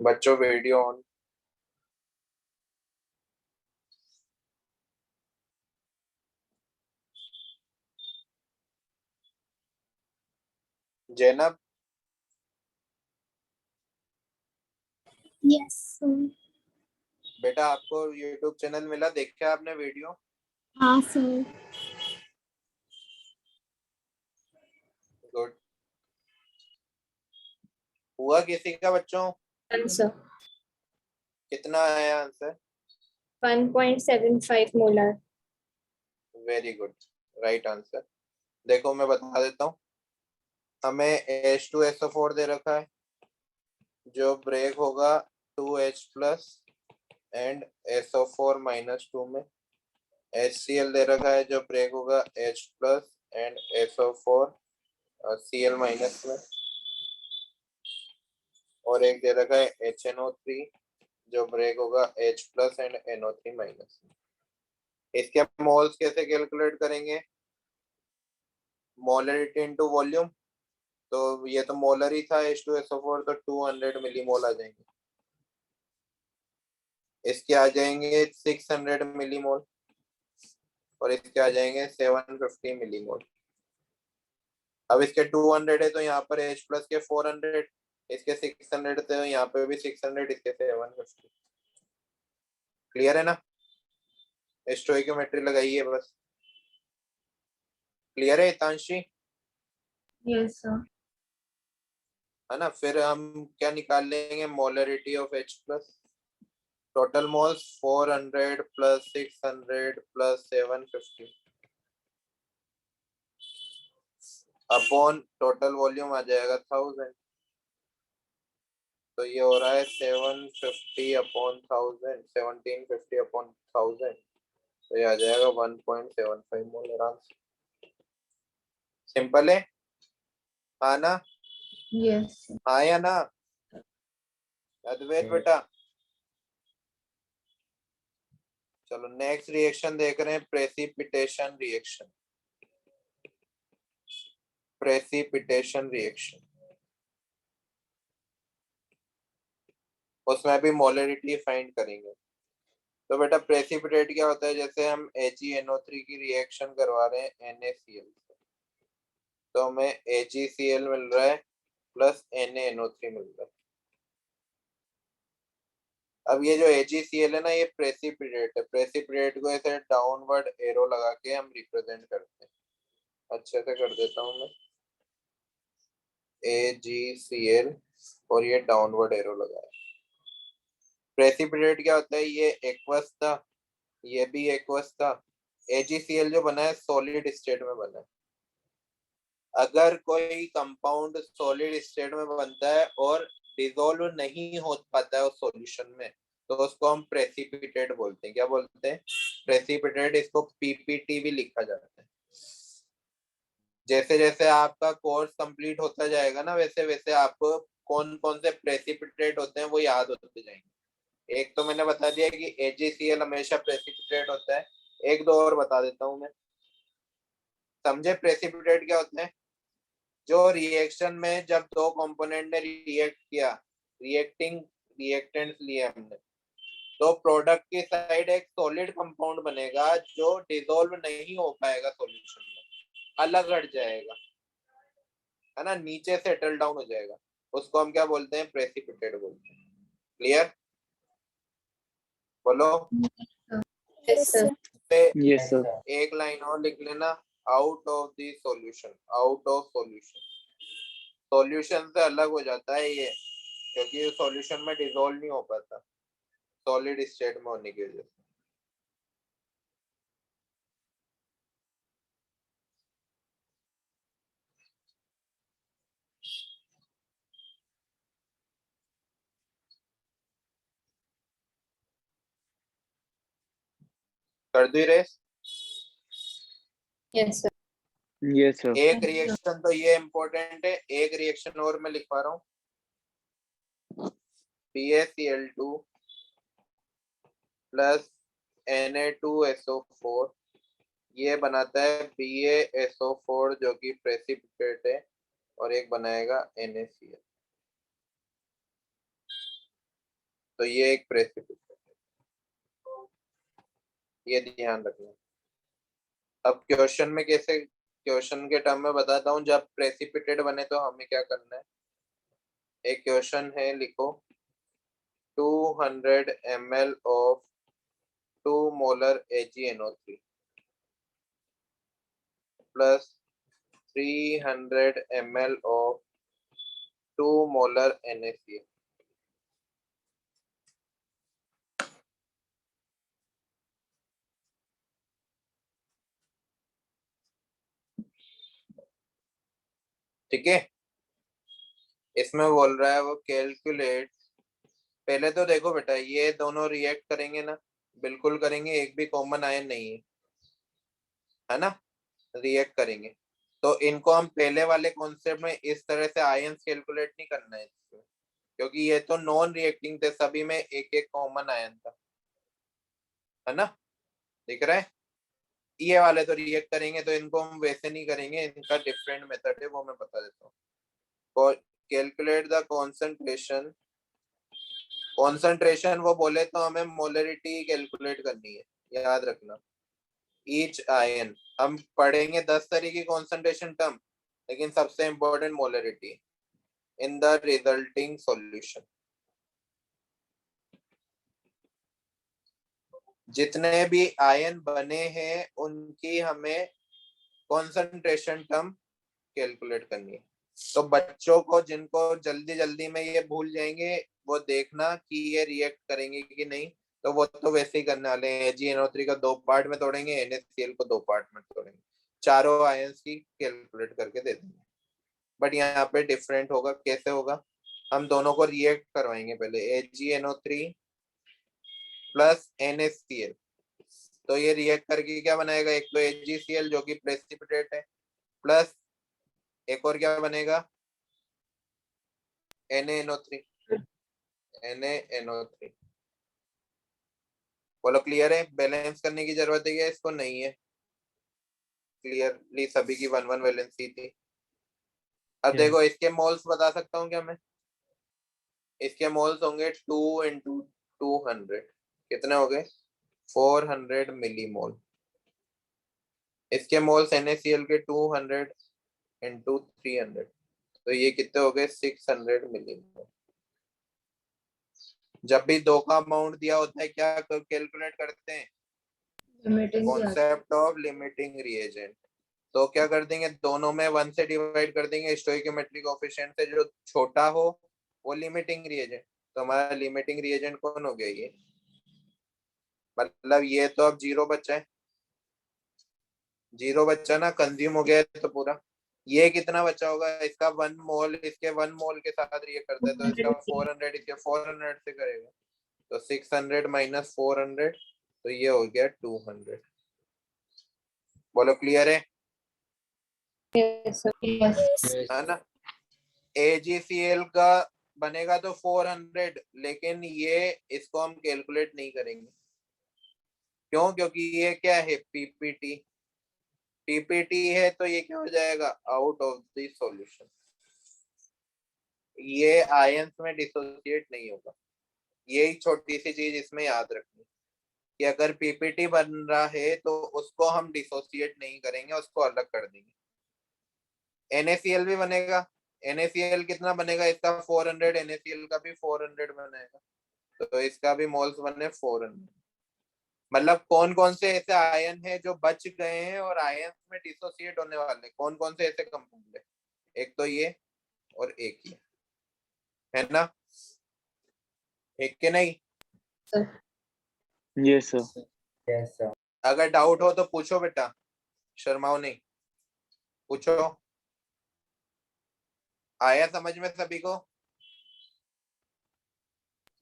बच्चों video on. Zainab, Yes, sir. बेटा आपको यूट्यूब चैनल मिला, देखा आपने वीडियो? हाँ सर. गुड। हुआ किसी का बच्चों? Answer. कितना आया answer? 1.75 molar. Very good, right answer. देखो मैं बता देता हूँ, हमें H2SO4 दे रखा है, जो ब्रेक होगा 2H प्लस एंड SO4 -2 में। HCl दे रखा है जो ब्रेक होगा H plus and SO4 Cl minus में। और एक दे रखा है HNO3 जो ब्रेक होगा H plus and NO3 minus में। इसके मोल्स कैसे कैलकुलेट करेंगे? Molarity into volume. तो ये तो मोलर ही था H2SO4, तो 200 मिलीमोल आ जाएंगे। इसके आ जाएंगे 600 मिलीमोल और इसके आ जाएंगे 750 मिलीमोल। अब इसके 200 है तो यहाँ पर H प्लस के 400, इसके 600 थे तो यहाँ पे भी 600, इसके 750। क्लियर है ना? स्टोइकियोमेट्री लगाइए बस। क्लियर है हितांशी? Yes, sir. है ना? फिर हम क्या निकाल लेंगे? Molarity of H plus. Total moles 400 plus 600 plus 750 upon total volume आ जाएगा 1000। तो ये हो रहा है 750 अपॉन 1000, 1750 अपॉन 1000। तो ये आ जाएगा 1.75 मोलर आंसर। सिंपल है? हाँ ना? Yes, sir. हाँ या ना? अद्वैत बेटा, चलो नेक्स्ट रिएक्शन देख रहे हैं, प्रेसिपिटेशन रिएक्शन। प्रेसिपिटेशन रिएक्शन, उसमें भी मोलरिटी फाइंड करेंगे। तो बेटा प्रेसिपिटेट क्या होता है? जैसे हम HeNO3 की रिएक्शन करवा रहे हैं NaCl से, तो हमें HeCl मिल रहा है प्लस NaNO3 मिल रहा है। अब ये जो HeCl है ना, ये प्रेसिपिटेट है। प्रेसिपिटेट को ऐसे डाउनवर्ड एरो लगा के हम रिप्रेजेंट करते हैं। अच्छे से कर देता हूँ मैं, AgCl और ये डाउनवर्ड एरो लगाया। प्रेसिपिटेट क्या होता है? ये एक्वस था, ये भी एक्वस था। AgCl जो बना है सॉलिड स्टेट में बना है। अगर कोई कंपाउंड सॉलिड स्टेट में बनता है और डिसॉल्व नहीं हो पाता है उस सॉल्यूशन में, तो उसको हम प्रेसिपिटेट बोलते हैं। क्या बोलते हैं? प्रेसिपिटेट। इसको PPT भी लिखा जाता है। जैसे जैसे आपका कोर्स कंप्लीट होता जाएगा ना, वैसे वैसे आपको कौन कौन से प्रेसिपिटेट होते हैं वो याद होते जाएंगे। एक तो मैंने बता दिया कि AgCl हमेशा प्रेसिपिटेट होता है। एक दो और बता देता हूं मैं, समझे? प्रेसिपिटेट क्या होते हैं? जो रिएक्शन में जब दो कंपोनेंट ने रिएक्ट किया, रिएक्टिंग रिएक्टेंट्स लिए हमने, तो प्रोडक्ट की साइड एक सॉलिड कंपाउंड बनेगा जो डिसॉल्व नहीं हो पाएगा सॉल्यूशन में, अलग हट जाएगा, है ना, नीचे सेटल डाउन हो जाएगा। उसको हम क्या बोलते हैं? प्रेसिपिटेट बोलते हैं। क्लियर? बोलो। Yes, sir. Yes, sir. एक लाइन और लिख लेना, out of the solution. Out of solution, solution से अलग हो जाता है ये, क्योंकि सॉल्यूशन में डिसॉल्व नहीं हो पाता सॉलिड स्टेट में होने की वजह से। कर दी रेस? Yes, sir. Yes, sir. एक रिएक्शन तो ये इम्पोर्टेंट है, एक रिएक्शन और मैं लिखवा रहा हूँ। PaCl2 प्लस Na2SO4, ये बनाता है BaSO4 जो कि प्रेसिपिटेट है, और एक बनाएगा NaCl। तो ये एक प्रेसिपिटेट, ये ध्यान रखना। अब क्वेश्चन में कैसे, क्वेश्चन के टर्म में बताता हूँ। जब प्रेसिपिटेट बने तो हमें क्या करना है। एक क्वेश्चन है, लिखो 200 ml of 2 molar AgNO3 plus 300 ml of 2 molar NaCl. ठीक है, इसमें बोल रहा है वो कैलकुलेट। पहले तो देखो बेटा, ये दोनों रिएक्ट करेंगे ना, बिल्कुल करेंगे, एक भी कॉमन आयन नहीं है ना, रिएक्ट करेंगे। तो इनको हम पहले वाले कॉन्सेप्ट में इस तरह से आयंस कैलकुलेट नहीं करना है इसमें, क्योंकि ये तो नॉन रिएक्टिंग थे, सभी में एक एक कॉमन आयन था, है ना, दिख रहा है। ये वाले तो रिएक्ट करेंगे, तो इनको हम वैसे नहीं करेंगे, इनका डिफरेंट मेथड है, वो मैं बता देता हूँ। कैलकुलेट द कॉन्सेंट्रेशन, कॉन्सेंट्रेशन वो बोले तो हमें मोलरिटी कैलकुलेट करनी है, याद रखना। ईच आयन, हम पढ़ेंगे 10 तरह की कॉन्सेंट्रेशन टर्म, लेकिन सबसे important molarity in the resulting solution. जितने भी आयन बने हैं उनकी हमें कॉन्सेंट्रेशन टर्म कैलकुलेट करनी है। तो बच्चों को जिनको जल्दी जल्दी में ये भूल जाएंगे, वो देखना कि ये रिएक्ट करेंगे कि नहीं, तो वो तो वैसे ही करने वाले हैं। AgNO3 का 2 पार्ट में तोड़ेंगे, NaCl को 2 पार्ट में तोड़ेंगे, चारों आयंस की कैलकुलेट करके दे देंगे। बट यहाँ पे डिफरेंट होगा। कैसे होगा, हम दोनों को रिएक्ट करवाएंगे। पहले AgNO3 प्लस NaCl, तो ये रिएक्ट करके क्या बनाएगा, एक तो AgCl जो कि प्रेसिपिटेट है, प्लस एक और क्या बनेगा, NaNO3। NaNO3 बोलो क्लियर है। बैलेंस करने की जरूरत है क्या, इसको नहीं है, क्लियरली सभी की 1-1 वैलेंसी थी। अब देखो इसके मोल्स बता सकता हूँ क्या मैं, इसके मोल्स होंगे 2 into 200, कितने हो गए, 400 मिलीमोल। इसके मोल्स NaCl के 200 into 300, तो ये कितने हो गए, 600 मिलीमोल। जब भी 2 का अमाउंट दिया होता है क्या कैलकुलेट करते हैं, limiting concept of limiting reagent. तो क्या कर देंगे, दोनों में 1 से डिवाइड कर देंगे, स्टोइकोमेट्रिक कोएफिशिएंट से जो छोटा हो वो लिमिटिंग रिएजेंट। तो हमारा लिमिटिंग रिएजेंट कौन हो गया, ये मतलब ये तो अब 0 बचा है, 0 बचा ना, कंज्यूम हो गया है तो पूरा। ये कितना बचा होगा, इसका 1 मोल इसके 1 मोल के साथ रिएक्ट करता है, तो इसका 400 इसके 400 से करेगा, तो 600 माइनस 400, तो ये हो गया 200। बोलो क्लियर है, यस है ना। AgCl का बनेगा तो 400, लेकिन ये इसको हम कैलकुलेट नहीं करेंगे। क्यों, क्योंकि ये क्या है, पीपीटी है, तो ये क्या हो जाएगा, आउट ऑफ द सॉल्यूशन। ये आयंस में डिसोसिएट नहीं होगा। यही छोटी सी चीज इसमें याद रखनी कि अगर पीपीटी बन रहा है तो उसको हम डिसोसिएट नहीं करेंगे, उसको अलग कर देंगे। NaCl भी बनेगा, NaCl कितना बनेगा, इसका 400, NaCl का भी 400 बनेगा, तो इसका भी मोल्स बने 400। मतलब कौन कौन से ऐसे आयन है जो बच गए हैं और आयन में डिसोसिएट होने वाले, कौन कौन से ऐसे कंपाउंड है, एक तो ये और एक ये, है ना, एक के नहीं। Yes, sir. Yes, sir. अगर डाउट हो तो पूछो बेटा, शर्माओ नहीं, पूछो। आया समझ में सभी को,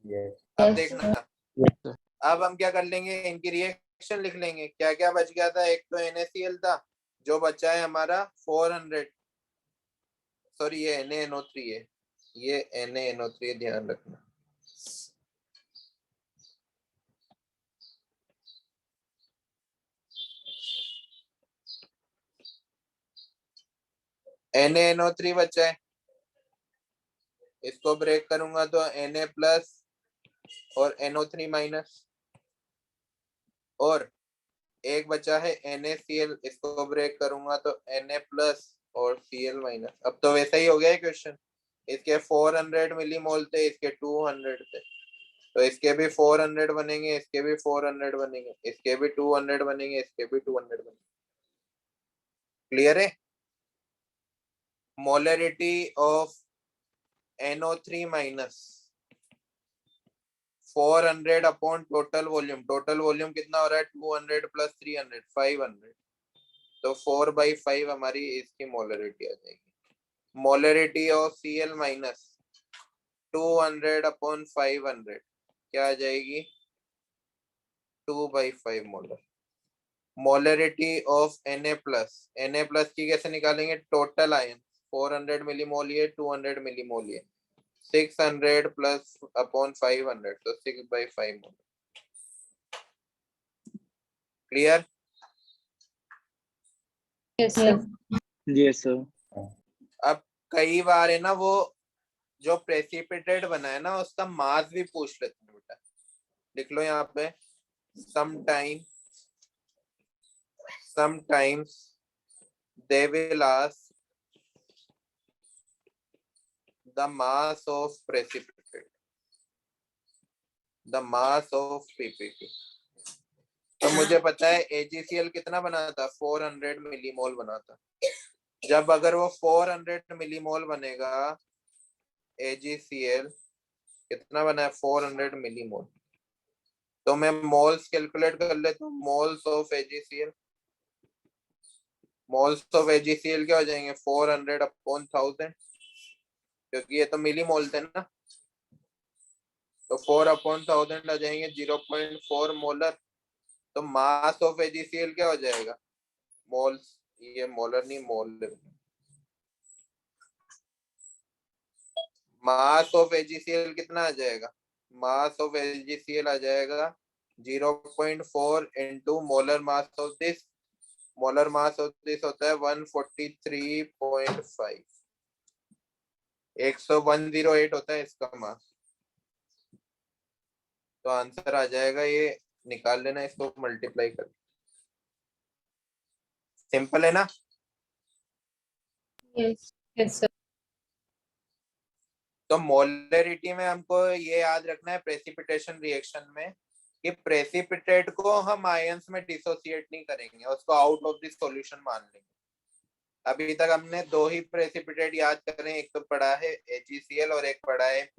Yes. अब देखना। Yes, sir. अब हम क्या कर लेंगे, इनकी रिएक्शन लिख लेंगे। क्या क्या बच गया था, एक तो NaCl था, जो बचा है हमारा 400, सॉरी ये NaNO3 है, ये NaNO3 ध्यान रखना। NaNO3 बचा है, इसको ब्रेक करूंगा तो Na प्लस और NO3 माइनस, और एक बचा है NaCl, इसको ब्रेक करूंगा तो Na प्लस और Cl माइनस। अब तो वैसा ही हो गया है क्वेश्चन, इसके 400 मिलीमोल थे, इसके 200 थे, तो इसके भी 400 बनेंगे, इसके भी 400 बनेंगे, इसके भी 200 बनेंगे, इसके भी 200 बनेंगे। क्लियर है? Molarity of NO3 minus 400 upon total volume. Total volume कितना हो रहा है? 200 प्लस 300 500, तो 4/5 हमारी इसकी मोलरिटी आ जाएगी। Molarity of Cl minus 200 upon 500 क्या आ जाएगी? 2/5 molar. Molarity of Na plus की कैसे निकालेंगे? टोटल आयन 400 मिलीमोल ये, 200 मिलीमोल ये, 600 प्लस अपॉन 500 तो 6/5 molar. Clear? Yes, sir. Yes, sir. अब कई बार है ना, वो जो प्रेसिपिटेट बना है ना उसका मास भी पूछ लेते हैं बेटा। लिख लो यहाँ पे, sometimes they will ask the mass of precipitate, the mass of PPT। तो मुझे पता है AgCl कितना बना था? 400 मिलीमोल बना था। जब अगर वो 400 मिलीमोल बनेगा, AgCl कितना बना है? 400 मिलीमोल। तो मैं मोल्स कैलकुलेट कर लेता हूँ, moles of AgCl। Moles of AgCl क्या हो जाएंगे? 400 अपॉन 1000, क्योंकि ये तो मिलीमोल थे ना, तो 4 अपॉन 1000 आ जाएंगे 0.4 मोलर। तो मास ऑफ AgCl क्या हो जाएगा? मोल्स, ये मोलर नहीं मोल। मास ऑफ AgCl कितना आ जाएगा? मास ऑफ AgCl आ जाएगा 0.4 into molar mass of this. Molar mass of this होता है 143.5, 108 होता है इसका मास। तो आंसर आ जाएगा, ये निकाल लेना, इसको मल्टीप्लाई कर। सिंपल है ना? Yes. Yes, sir. तो मोलरिटी में हमको ये याद रखना है प्रेसिपिटेशन रिएक्शन में कि प्रेसिपिटेट को हम आयंस में डिसोसिएट नहीं करेंगे, उसको आउट ऑफ द सॉल्यूशन मान लेंगे। अभी तक हमने दो ही प्रेसिपिटेट याद करें, एक तो पढ़ा है AgCl और एक पढ़ा है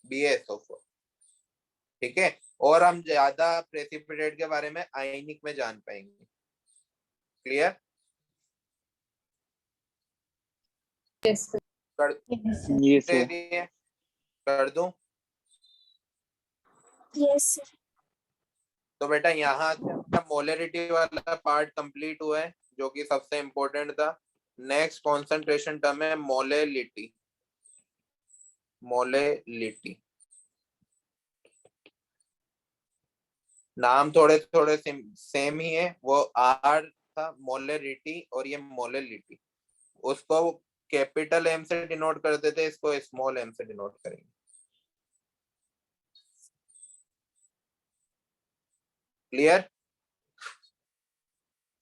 BaSO4। ठीक है, और हम ज्यादा प्रेसिपिटेट के बारे में आयनिक में जान पाएंगे। क्लियर? Yes, sir. कर Yes, दे sir. दिए, कर दूं? Yes, sir. तो बेटा यहाँ से अपना मोलरिटी वाला पार्ट कंप्लीट हुआ है, जो कि सबसे इंपॉर्टेंट था। नेक्स्ट कॉन्सेंट्रेशन टर्म है मोलेलिटी। मोलेलिटी नाम थोड़े थोड़े सेम ही है, वो आर था मोलरिटी और ये मोलेलिटी। उसको कैपिटल एम से डिनोट करते थे, इसको स्मॉल एम से डिनोट करेंगे। क्लियर?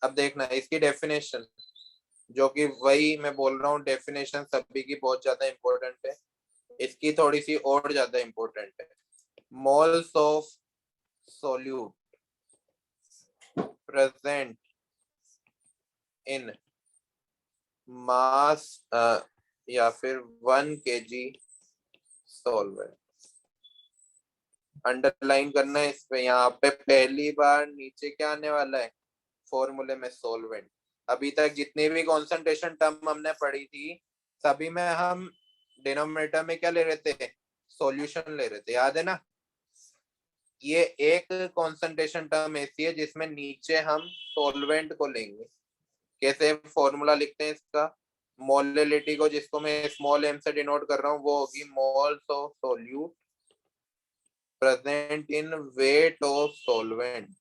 अब देखना इसकी डेफिनेशन, जो कि वही मैं बोल रहा हूँ, डेफिनेशन सभी की बहुत ज्यादा इंपॉर्टेंट है, इसकी थोड़ी सी और ज्यादा इंपॉर्टेंट है। Moles of solute present in mass या फिर 1 kg सॉल्वेंट। अंडरलाइन करना है इस पे, यहाँ पे पहली बार नीचे क्या आने वाला है? फॉर्मूले में सॉल्वेंट। अभी तक जितनी भी कॉन्सेंट्रेशन टर्म हमने पढ़ी थी, सभी में हम डिनोमिनेटर में क्या ले रहे थे? सॉल्यूशन ले रहे थे, याद है ना? ये एक कॉन्सेंट्रेशन टर्म ऐसी है जिसमें नीचे हम सॉल्वेंट को लेंगे। कैसे फॉर्मूला लिखते हैं इसका? मोलरिटी को, जिसको मैं स्मॉल एम से डिनोट कर रहा हूँ, वो होगी moles of solute present in weight of solvent.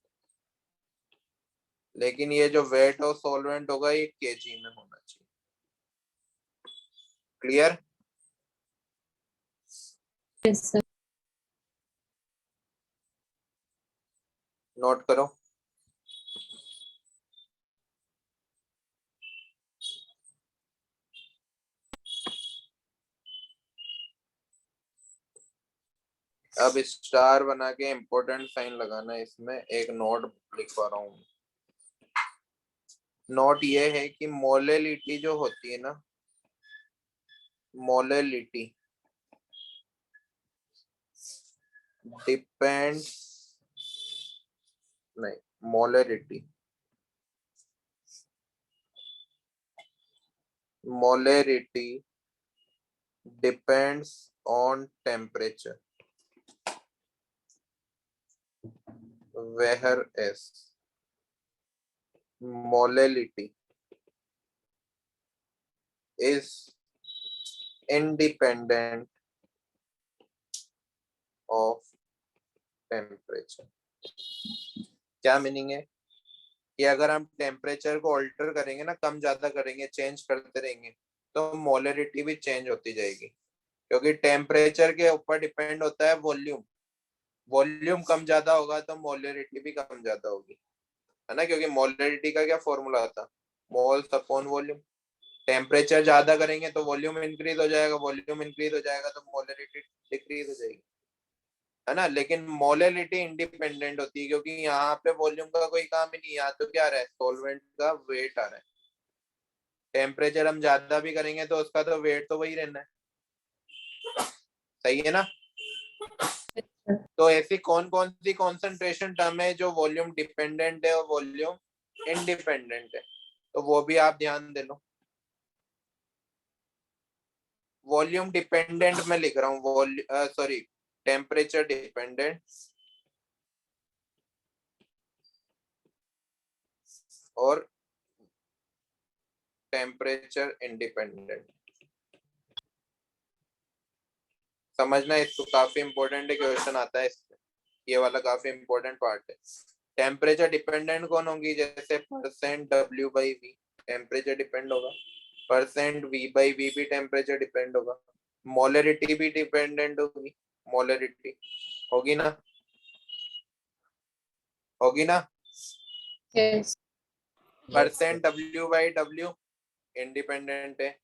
लेकिन ये जो वेट ऑफ सॉल्वेंट होगा ये केजी में होना चाहिए। क्लियर? Yes, sir. नोट करो। अब स्टार बना के इम्पोर्टेंट साइन लगाना है इसमें। एक नोट लिखवा रहा हूँ। नोट ये है कि मोलेलिटी जो होती है ना, मोलेलिटी डिपेंड्स, नहीं, molarity, molarity depends on temperature, whereas molality is independent of temperature। क्या मीनिंग है कि अगर हम टेम्परेचर को ऑल्टर करेंगे ना, कम ज्यादा करेंगे, चेंज करते रहेंगे, तो मोलरिटी भी चेंज होती जाएगी, क्योंकि टेम्परेचर के ऊपर डिपेंड होता है वॉल्यूम। वॉल्यूम कम ज्यादा होगा तो मोलरिटी भी कम ज्यादा होगी, है ना, क्योंकि मोलरिटी का क्या फॉर्मूला था, मोल्स अपॉन वॉल्यूम। टेम्परेचर ज्यादा करेंगे तो वॉल्यूम इंक्रीज हो जाएगा, वॉल्यूम इंक्रीज हो जाएगा तो मोलरिटी डिक्रीज हो जाएगी, है ना। लेकिन मोलरिटी इंडिपेंडेंट होती है, क्योंकि यहाँ पे वॉल्यूम का कोई काम ही नहीं, यहाँ तो क्या आ रहा है, सॉल्वेंट का वेट आ रहा है। टेम्परेचर हम ज्यादा भी करेंगे तो उसका तो वेट तो वही रहना है, सही है ना। तो ऐसी कौन कौन सी कॉन्सेंट्रेशन टर्म है जो वॉल्यूम डिपेंडेंट है और वॉल्यूम इंडिपेंडेंट है, तो वो भी आप ध्यान दे लो। वॉल्यूम डिपेंडेंट में लिख रहा हूँ, सॉरी, टेम्परेचर डिपेंडेंट और टेम्परेचर इंडिपेंडेंट। समझना, इसको काफी इंपॉर्टेंट है, क्वेश्चन आता है इसमें, ये वाला काफी इंपॉर्टेंट पार्ट है। टेम्परेचर डिपेंडेंट कौन होगी, जैसे percent W by V temperature depend होगा, परसेंट V बाई वी भी टेम्परेचर डिपेंड होगा, मोलरिटी भी डिपेंडेंट होगी, मोलरिटी होगी ना, होगी ना। Yes. Percent W by W independent है,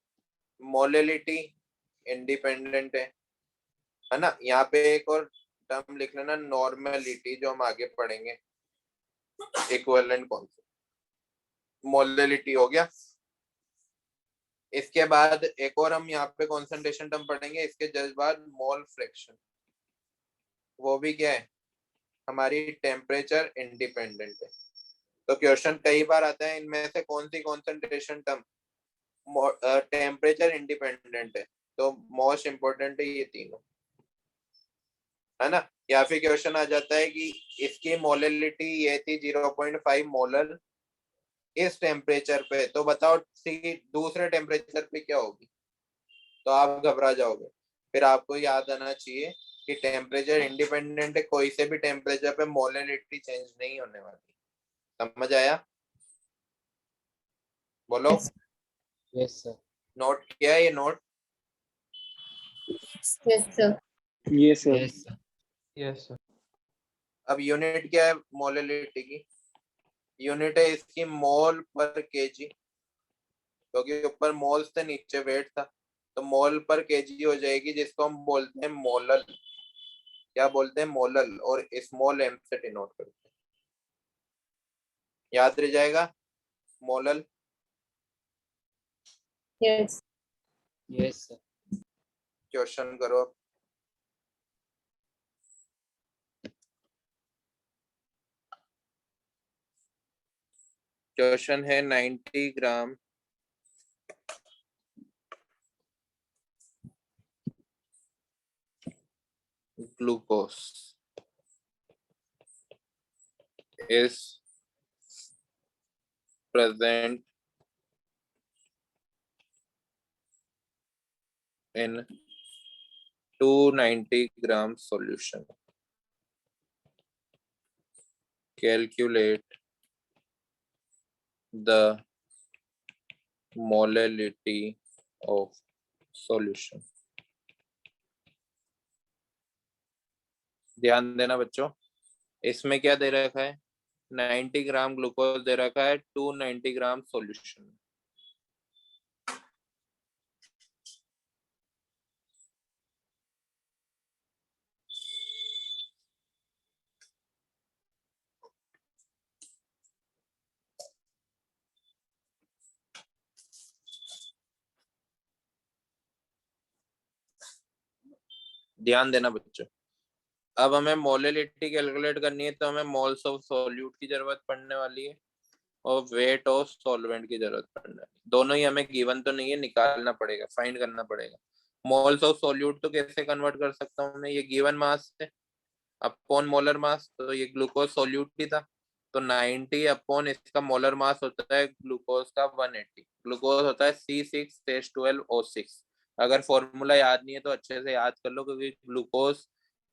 मोलरिटी इंडिपेंडेंट है ना। यहाँ पे एक और टर्म लिख लेना, नॉर्मलिटी, जो हम आगे पढ़ेंगे, इक्विवेलेंट कॉन्सेप्ट। मोलरिटी हो गया। इसके बाद एक और हम यहाँ पे कॉन्सेंट्रेशन टर्म पढ़ेंगे, इसके जस्ट बाद मोल फ्रैक्शन, वो भी क्या है, हमारी टेम्परेचर इंडिपेंडेंट है। तो क्वेश्चन कई बार आता है, इनमें से कौन सी कॉन्सेंट्रेशन टर्म टेम्परेचर इंडिपेंडेंट है, तो मोस्ट इंपोर्टेंट है ये तीनों, है ना। या फिर क्वेश्चन आ जाता है कि इसकी मोलरिटी ये थी 0.5 मोलर इस टेम्परेचर पे, तो बताओ दूसरे टेम्परेचर पे क्या होगी, तो आप घबरा जाओगे। फिर आपको याद आना चाहिए कि टेम्परेचर इंडिपेंडेंट है, कोई से भी टेम्परेचर पे मोलरिटी चेंज नहीं होने वाली। समझ आया, बोलो। Yes. Yes, sir. नोट किया ये note. Yes, sir. Yes, sir. Yes, sir. Yes, sir. अब यूनिट क्या है मोलरिटी की, यूनिट है इसकी मोल पर केजी, क्योंकि ऊपर मोल्स थे नीचे वेट था, तो मोल पर केजी हो जाएगी, जिसको हम बोलते हैं मोलल। क्या बोलते हैं, मोलल, और स्मॉल m से डिनोट करते हैं, याद रह जाएगा, molal. Yes. Yes, sir. Question करो। क्वेश्चन है 90 gram glucose is present in 290 gram solution. Calculate the molality of solution. ध्यान देना बच्चों, इसमें क्या दे रखा है, 90 ग्राम ग्लूकोज दे रखा है 290 ग्राम सॉल्यूशन। ध्यान देना बच्चों, अब हमें मोलैलिटी कैलकुलेट करनी है, तो हमें मोल्स ऑफ सॉल्यूट की जरूरत पड़ने वाली है और वेट ऑफ सॉल्वेंट की जरूरत पड़ने वाली है। दोनों ही हमें गिवन तो नहीं है, निकालना पड़ेगा, फाइंड करना पड़ेगा। मोल्स ऑफ सॉल्यूट तो कैसे कन्वर्ट कर सकता हूँ मैं, ये गिवन मास है अपॉन मोलर मास, तो ये ग्लूकोज सॉल्यूट ही था, तो 90 अपॉन इसका मोलर मास होता है ग्लूकोज का 180। ग्लूकोज होता है C6H12O6। अगर फॉर्मूला याद नहीं है तो अच्छे से याद कर लो, क्योंकि ग्लूकोज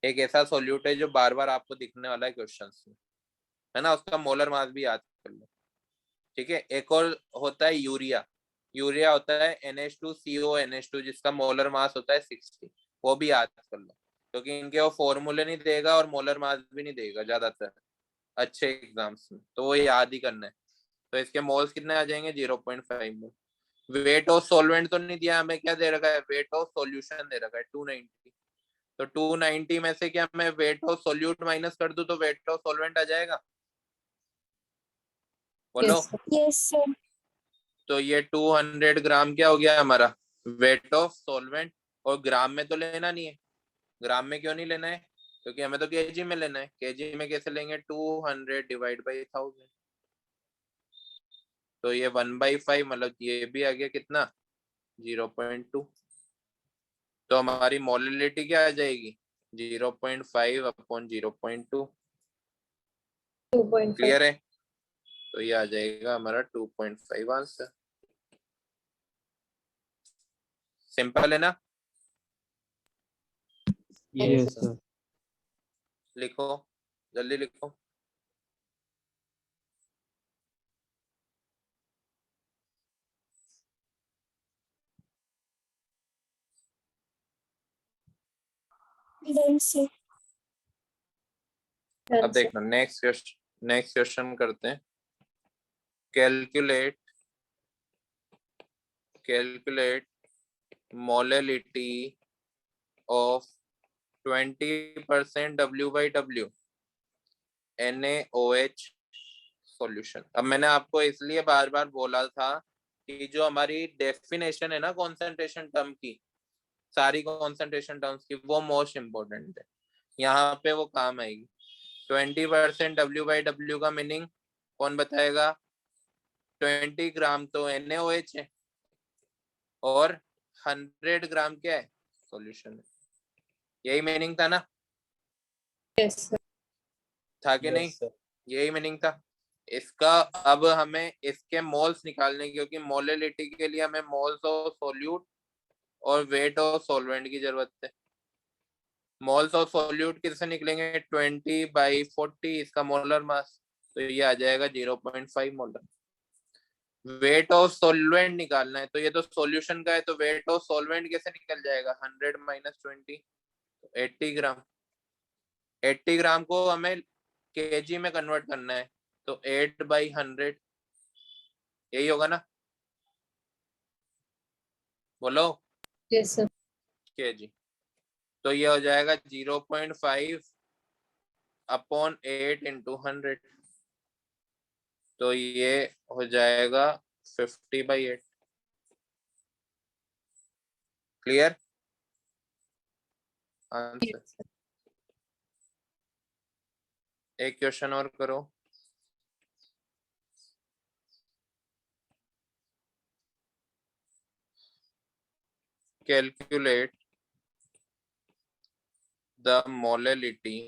एक ऐसा सॉल्यूट है जो बार बार आपको दिखने वाला है क्वेश्चन में, है ना। उसका मोलर मास भी याद कर लो, ठीक है। एक और होता है यूरिया, यूरिया होता है NH2CONH2 जिसका मोलर मास होता है 60, वो भी याद कर लो, क्योंकि इनके वो फॉर्मूले नहीं देगा और मोलर मास भी नहीं देगा ज्यादातर अच्छे एग्जाम्स में, तो वो याद ही करना है। तो इसके मोल्स कितने आ जाएंगे 0.5 मोल। वेट ऑफ सॉल्वेंट तो नहीं दिया हमें, क्या दे रखा है, वेट ऑफ सॉल्यूशन दे रखा है 290। तो 290 में से क्या मैं वेट ऑफ सॉल्यूट माइनस कर दूं तो वेट ऑफ सॉल्वेंट आ जाएगा, बोलो। Yes, sir. Yes, sir. तो ये 200 ग्राम क्या हो गया हमारा वेट ऑफ सॉल्वेंट, और ग्राम में तो लेना नहीं है। ग्राम में क्यों नहीं लेना है, क्योंकि हमें तो केजी में लेना है। केजी में कैसे लेंगे, 200 डिवाइड बाई 1000, तो ये 1/5, मतलब ये भी आ गया कितना 0.2। तो हमारी मोलैलिटी क्या आ जाएगी 0.5 अपॉन 0.2। 2.5. क्लियर है, तो ये आ जाएगा हमारा 2.5 आंसर। सिंपल है ना। Yes, sir. लिखो, जल्दी लिखो। Done, sir. अब Done, sir. देखना नेक्स्ट क्वेश्चन करते हैं। Calculate molality of 20% W/W NaOH solution. अब मैंने आपको इसलिए बार बार बोला था कि जो हमारी डेफिनेशन है ना कॉन्सेंट्रेशन टर्म की, सारी कॉन्सेंट्रेशन टर्म्स की, वो मोस्ट इंपोर्टेंट है, यहाँ पे वो काम आएगी। 20% W/W का मीनिंग कौन बताएगा, 20 ग्राम तो NaOH है और 100 ग्राम क्या है सॉल्यूशन है, यही मीनिंग था ना, Yes, sir. था कि नहीं, Yes, sir. यही मीनिंग था इसका। अब हमें इसके मोल्स निकालने, क्योंकि मोलैलिटी के लिए हमें मोल्स ऑफ सॉल्यूट और वेट ऑफ सॉल्वेंट की जरूरत है। मोल्स ऑफ सॉल्यूट किससे निकलेंगे 20/40 इसका मोलर मास, तो ये आ जाएगा 0.5 मोलर। वेट ऑफ सॉल्वेंट निकालना है, तो ये तो सॉल्यूशन का है, तो वेट ऑफ सॉल्वेंट कैसे निकल जाएगा 100 माइनस 20, 80 ग्राम। 80 ग्राम को हमें केजी में कन्वर्ट करना है, तो 8/100 यही होगा ना, बोलो Yes, sir. केजी। तो ये हो जाएगा 0.5 अपॉन 8 इंटू 100, तो ये हो जाएगा 50/8। Clear answer. Yes, sir. एक क्वेश्चन और करो। Calculate the molality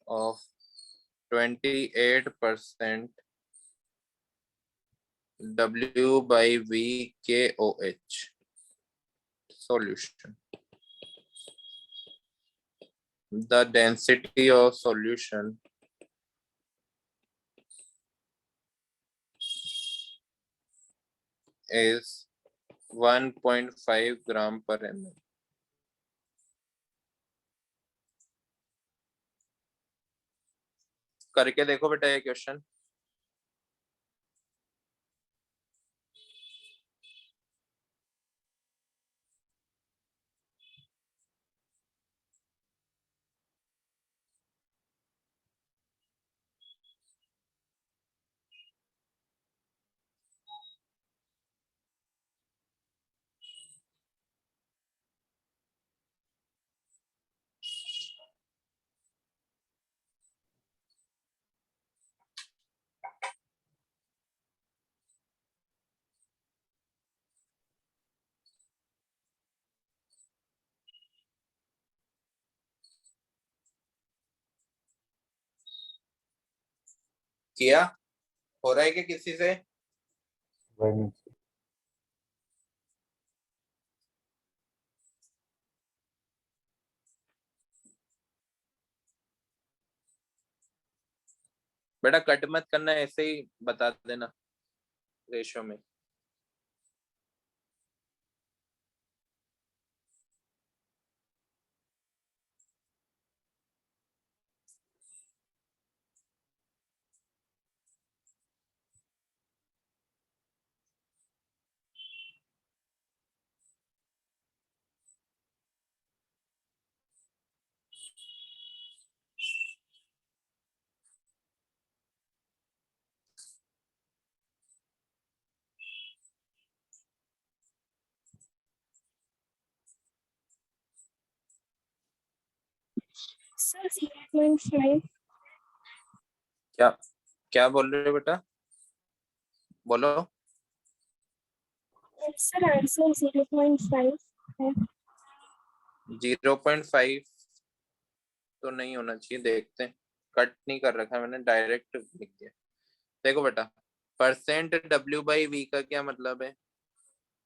of 28% W/V KOH solution. The density of solution is 1.5 gram per ml. करके देखो बेटा ये क्वेश्चन। किया हो रहा है कि किसी से? बेटा कट मत करना, ऐसे ही बता देना रेशियो में। Sir, 0.5. क्या क्या बोल रहे हो बेटा? बोलो। Sir, answer 0.5 है. 0.5 तो नहीं होना चाहिए, देखते हैं। कट नहीं कर रखा मैंने, डायरेक्ट लिख दिया। देखो बेटा, परसेंट W बाई V का क्या मतलब है?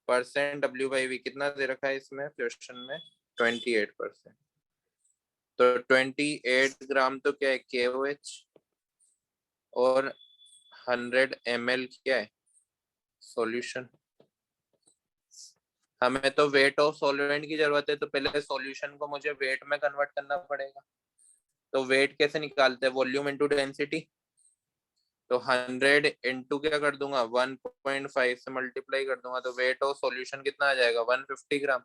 परसेंट W बाई V कितना दे रखा है इसमें क्वेश्चन में? 28%। तो 28 ग्राम तो क्या है? KOH। और 100 ml क्या है? सॉल्यूशन। हमें तो वेट ऑफ सॉल्वेंट की जरूरत है, तो पहले सॉल्यूशन को मुझे वेट में कन्वर्ट करना पड़ेगा। तो वेट कैसे निकालते हैं? Volume into density. तो 100 इंटू क्या कर दूंगा? 1.5 से मल्टीप्लाई कर दूंगा, तो वेट ऑफ सॉल्यूशन कितना आ जाएगा? 150 ग्राम।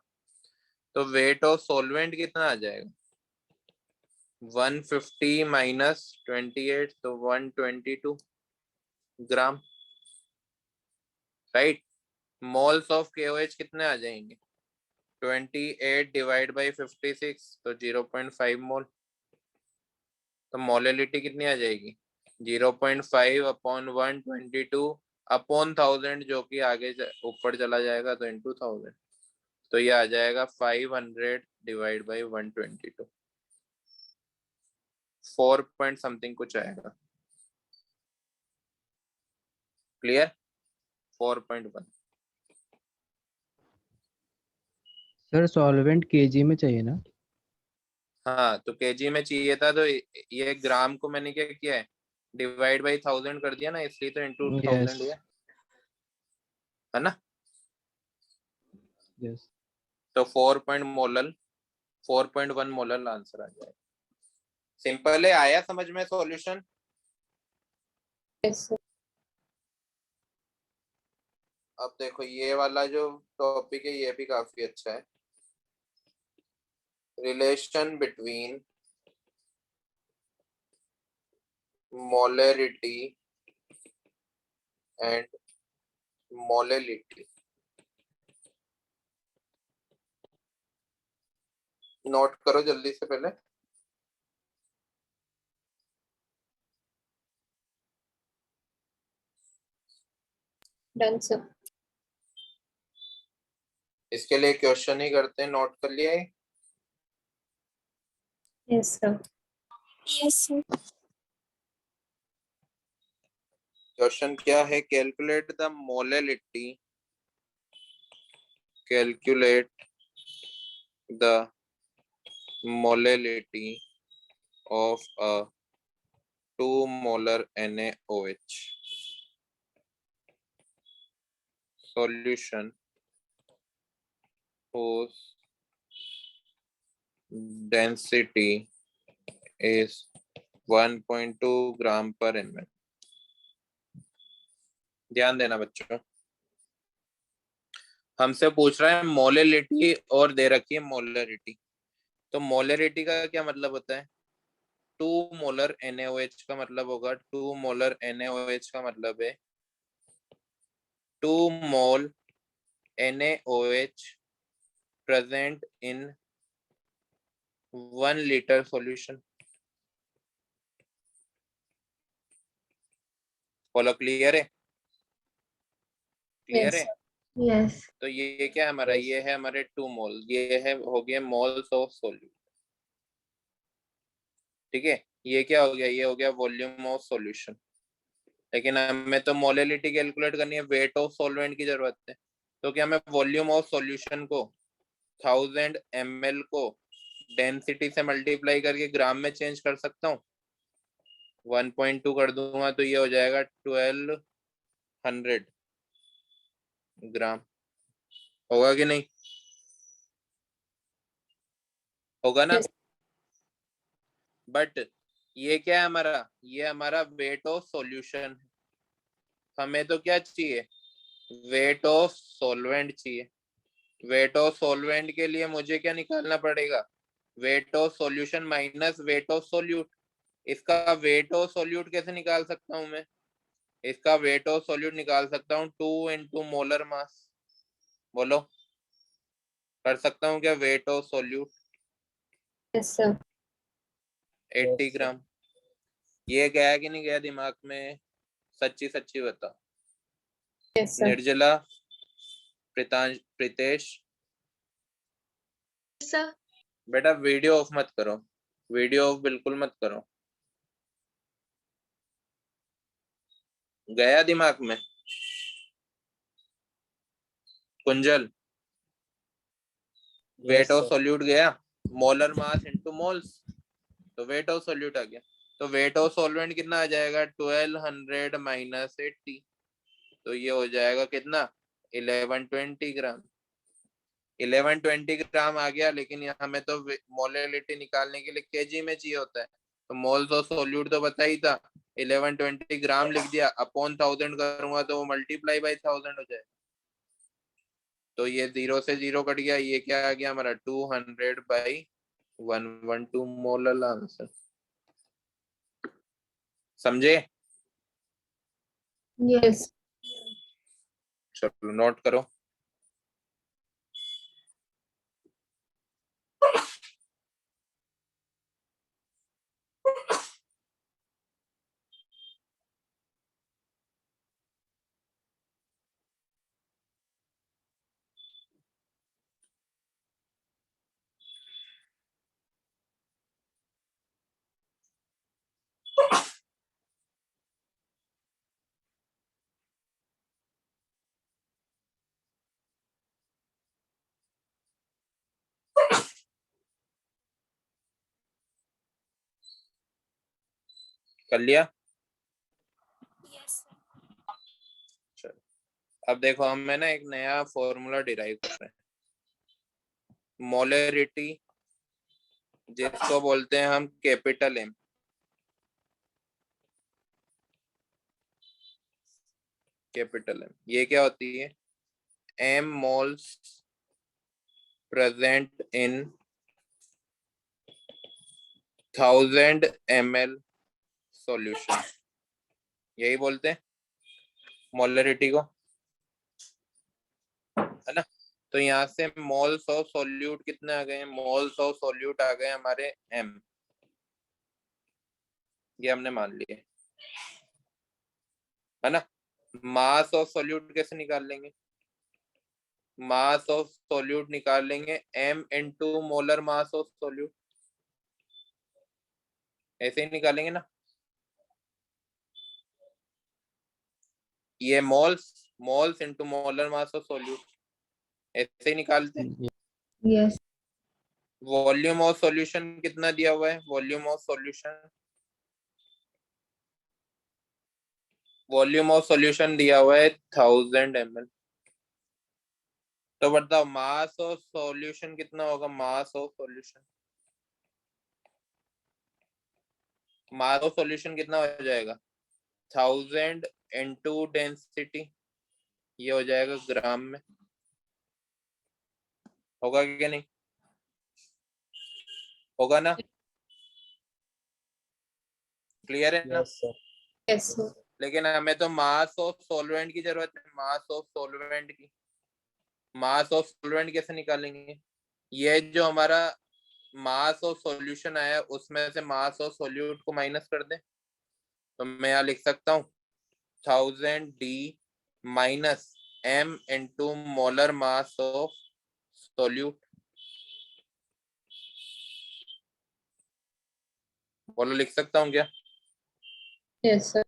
तो वेट ऑफ सॉल्वेंट कितना आ जाएगा? 150 माइनस 28, तो 122 ग्राम। राइट। मोल्स ऑफ KOH कितने आ जाएंगे? 28 डिवाइड बाई 56, तो 0.5 मोल। तो मोलेलिटी कितनी आ जाएगी? 0.5 अपॉन 122 अपॉन 1000, जो कि आगे ऊपर चला जाएगा तो इंटू 1000। तो ये आ जाएगा 500 डिवाइड बाई 122, 4 पॉइंट समथिंग कुछ आएगा। क्लियर? 4.1। सर सॉल्वेंट केजी में चाहिए ना? हाँ, तो केजी में चाहिए था, तो ये ग्राम को मैंने क्या किया है? डिवाइड बाई 1000 कर दिया ना, इसलिए तो इंटू 1000 यस है ना? यस तो 4.1 मोलर आंसर आ जाएगा। सिंपल है। आया समझ में सॉल्यूशन? Yes, sir. अब देखो ये वाला जो टॉपिक है ये भी काफी अच्छा है। Relation between molarity and molality. Note करो जल्दी से पहले। Done, sir. इसके लिए क्वेश्चन ही करते हैं। नोट कर लिया है? Yes, sir. Yes, sir. Question क्या है? Calculate the molality, calculate the molality of a 2 molar NaOH solution whose density is 1.2 ग्राम पर ml। ध्यान देना बच्चों, हमसे पूछ रहा है मोलरिटी और दे रखी है मोलरिटी। तो मोलरिटी का क्या मतलब होता है? 2 मोलर NaOH का मतलब होगा, 2 मोलर NaOH का मतलब है 2 मोल NaOH present in 1 liter solution। बोलो क्लियर है? क्लियर Yes, है? sir. Yes. तो ये क्या है हमारा? ये है हमारे 2 मोल, ये है हो गया मोल्स ऑफ सोल्यूट। ठीक है, ये क्या हो गया? ये हो गया वॉल्यूम ऑफ सॉल्यूशन। लेकिन हमें तो मोलरिटी कैलकुलेट करनी है, वेट ऑफ सॉल्वेंट की जरूरत है। तो क्या मैं वॉल्यूम ऑफ सॉल्यूशन को 1000 ml को डेंसिटी से मल्टीप्लाई करके ग्राम में चेंज कर सकता हूँ? 1.2 कर दूंगा तो ये हो जाएगा 1200 ग्राम। होगा कि नहीं? होगा ना? Yes. बट ये क्या है हमारा? ये हमारा वेट ऑफ सॉल्यूशन। हमें तो क्या चाहिए? वेट ऑफ सॉल्वेंट चाहिए। वेट ऑफ सॉल्वेंट के लिए मुझे क्या निकालना पड़ेगा? Weight of solution minus weight of solute. इसका वेट ऑफ सोल्यूट कैसे निकाल सकता हूं मैं? इसका वेट ऑफ सोल्यूट निकाल सकता हूँ 2 into मोलर मास। बोलो, कर सकता हूँ क्या weight of solute? Yes, sir. 80 ग्राम। ये गया कि नहीं गया दिमाग में? सच्ची सच्ची बताओ। Yes, sir. निर्जला, प्रितेश, sir. बेटा वीडियो ऑफ मत करो, वीडियो ऑफ बिल्कुल मत करो। गया दिमाग में? कुंजल, वेट ऑफ सोल्यूट गया, मोलर मास इनटू मोल्स, तो वेट ऑफ सोल्यूट आ गया। तो वेट ऑफ सॉल्वेंट कितना आ जाएगा? 1200 माइनस 80, तो ये हो जाएगा कितना? 1120 ग्राम। 1120 ग्राम आ गया, लेकिन यहाँ हमें तो मोलरिटी निकालने के लिए केजी में चाहिए होता है। तो मोल्स ऑफ सोल्यूट तो पता ही था, 1120 ग्राम लिख दिया, अपॉन 1000 करूंगा तो वो मल्टीप्लाई बाई 1000 हो जाए। तो ये 0 से 0 कट गया, ये क्या आ गया हमारा? 200 बाई 112 मोलर आंसर। समझे? Yes. चलो नोट करो। कर लिया? Yes, sir. चलो अब देखो, हम ना एक नया फॉर्मूला डिराइव कर रहे हैं। मोलरिटी जिसको बोलते हैं हम कैपिटल एम। कैपिटल एम ये क्या होती है? M moles present in 1000 ml solution, यही बोलते हैं मोलरिटी को, है ना? तो यहाँ से मोल्स ऑफ सॉल्यूट कितने आ गए? मोल्स ऑफ सॉल्यूट आ गए हमारे m, ये हमने मान लिए, है ना? मास ऑफ सॉल्यूट कैसे निकाल लेंगे? मास ऑफ सॉल्यूट निकाल लेंगे m into molar mass of solute, ऐसे ही निकालेंगे ना? ये moles, moles into molar mass of solute, ऐसे ही निकालते हैं। Yes. वॉल्यूम ऑफ सॉल्यूशन कितना दिया हुआ है? Volume of solution, volume of solution दिया हुआ है 1000 ml। तो बताओ मास ऑफ सॉल्यूशन कितना होगा? Mass of solution mass of solution कितना हो जाएगा 1000 इनटू डेंसिटी, ये हो जाएगा ग्राम में, होगा क्या नहीं होगा ना? क्लियर है ना? Yes, sir. Yes, sir. लेकिन हमें तो मास ऑफ सॉल्वेंट की जरूरत है, मास ऑफ सॉल्वेंट की। मास ऑफ सॉल्वेंट कैसे निकालेंगे? ये जो हमारा मास ऑफ सॉल्यूशन आया उसमें से मास ऑफ सॉल्यूट को माइनस कर दें, तो मैं यहाँ लिख सकता हूँ 1000 D minus m into molar mass of solute. बोलो लिख सकता हूँ क्या? Yes, sir.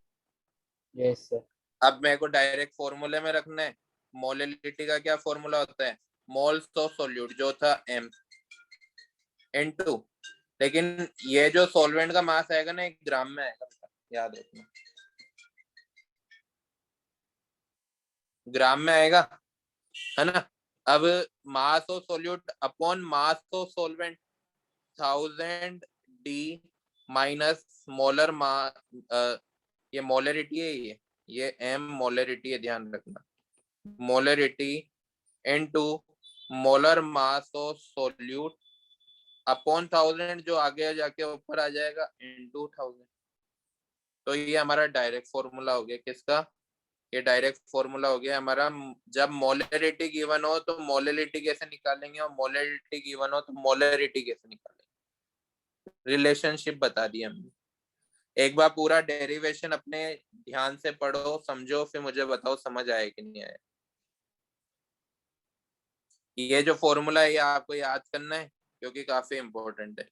Yes, sir. अब मेरे को डायरेक्ट फॉर्मूले में रखना है। मोलिलिटी का क्या फॉर्मूला होता है? मोल्स ऑफ सॉल्यूट जो था m इनटू, लेकिन ये जो सॉल्वेंट का मास आएगा ना एक ग्राम में आएगा, याद रखना ग्राम में आएगा, है ना? अब mass of solute upon mass of solvent 1000 D minus molar ये मोलरिटी है, ये m मोलरिटी है, ध्यान रखना molarity into molar mass of solute upon 1000 जो आगे जाके ऊपर आ जाएगा इनटू 1000। तो ये हमारा डायरेक्ट फॉर्मूला हो गया किसका? ये डायरेक्ट फॉर्मूला हो गया हमारा। जब मोलरिटी गिवन हो तो मोलरिटी कैसे निकालेंगे, और मोलरिटी गिवन हो तो मोलरिटी कैसे निकालेंगे, रिलेशनशिप बता दी हमने। एक बार पूरा डेरिवेशन अपने ध्यान से पढ़ो समझो, फिर मुझे बताओ समझ आया कि नहीं आया। ये जो फॉर्मूला है ये आपको याद करना है क्योंकि काफी इंपॉर्टेंट है।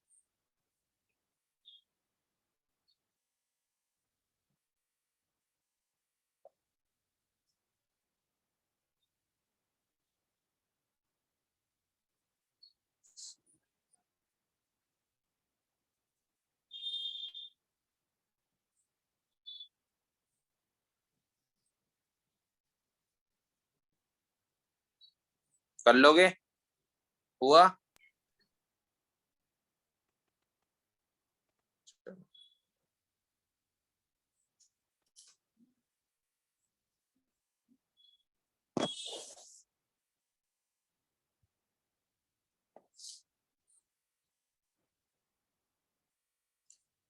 कर लोगे? हुआ?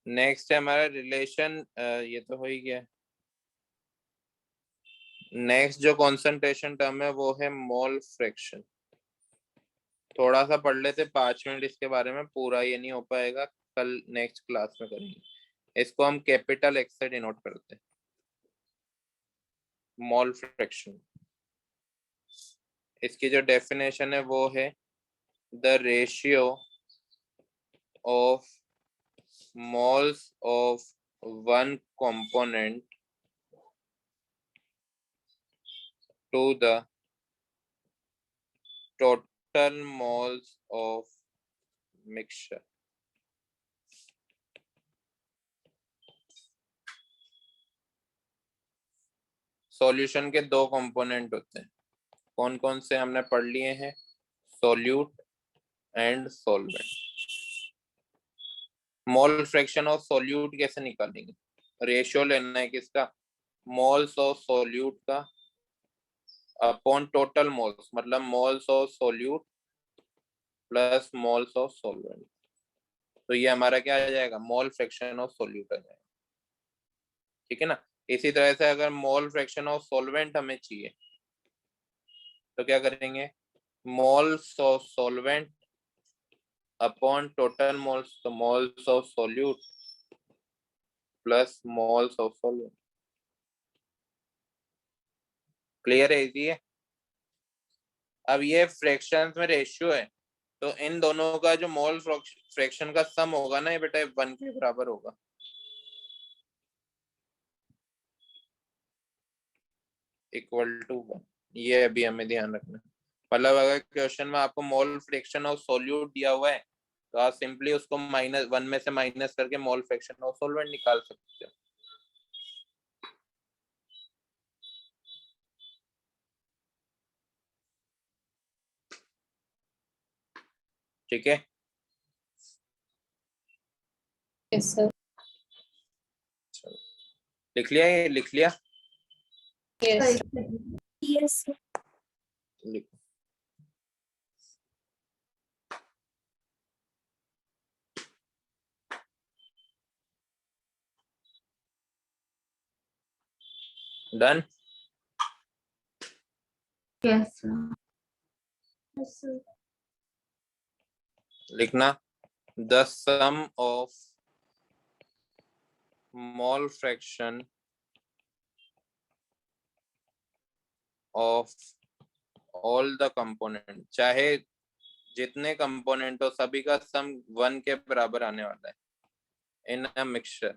नेक्स्ट है हमारा रिलेशन, ये तो हो ही गया। नेक्स्ट जो कॉन्सेंट्रेशन टर्म है वो है मोल फ्रैक्शन। थोड़ा सा पढ़ लेते 5 मिनट इसके बारे में, पूरा ये नहीं हो पाएगा, कल नेक्स्ट क्लास में करेंगे। इसको हम कैपिटल एक्स से डिनोट करते हैं, मोल फ्रैक्शन। इसकी जो डेफिनेशन है वो है the ratio of moles of one component to the total moles of mixture। Solution के दो कंपोनेंट होते हैं, कौन कौन से हमने पढ़ लिए हैं? Solute and solvent. Mole fraction of solute कैसे निकालेंगे? रेशियो लेना है किसका? मोल्स ऑफ सॉल्यूट का अपॉन टोटल मोल्स, मतलब moles of solute plus moles of solvent. तो ये हमारा क्या आ जाएगा? मोल फ्रैक्शन ऑफ सॉल्यूट आ जाएगा, ठीक है ना? इसी तरह से अगर मोल फ्रैक्शन ऑफ सॉल्वेंट हमें चाहिए तो क्या करेंगे? Moles of solvent upon total moles, तो moles of solute plus moles of solvent. Clear है? इजी है। अब ये फ्रैक्शंस में रेशियो है तो इन दोनों का जो मोल फ्रैक्शन का सम होगा ना ये बेटा 1 के बराबर होगा। इक्वल टू 1, ये अभी हमें ध्यान रखना है। मतलब अगर क्वेश्चन में आपको मोल फ्रैक्शन ऑफ सॉल्यूट दिया हुआ है तो आप सिंपली उसको -1 में से माइनस करके मोल फ्रैक्शन ऑफ सॉल्वेंट निकाल सकते हो। ठीक है? Yes, sir. लिख लिया, ये लिख लिया, Yes. Yes, sir. लिखो। Done. Yes, sir. Yes, sir. लिखना, the sum of mole fraction of all the component, चाहे जितने कंपोनेंट हो सभी का सम 1 के बराबर आने वाला है, in a mixture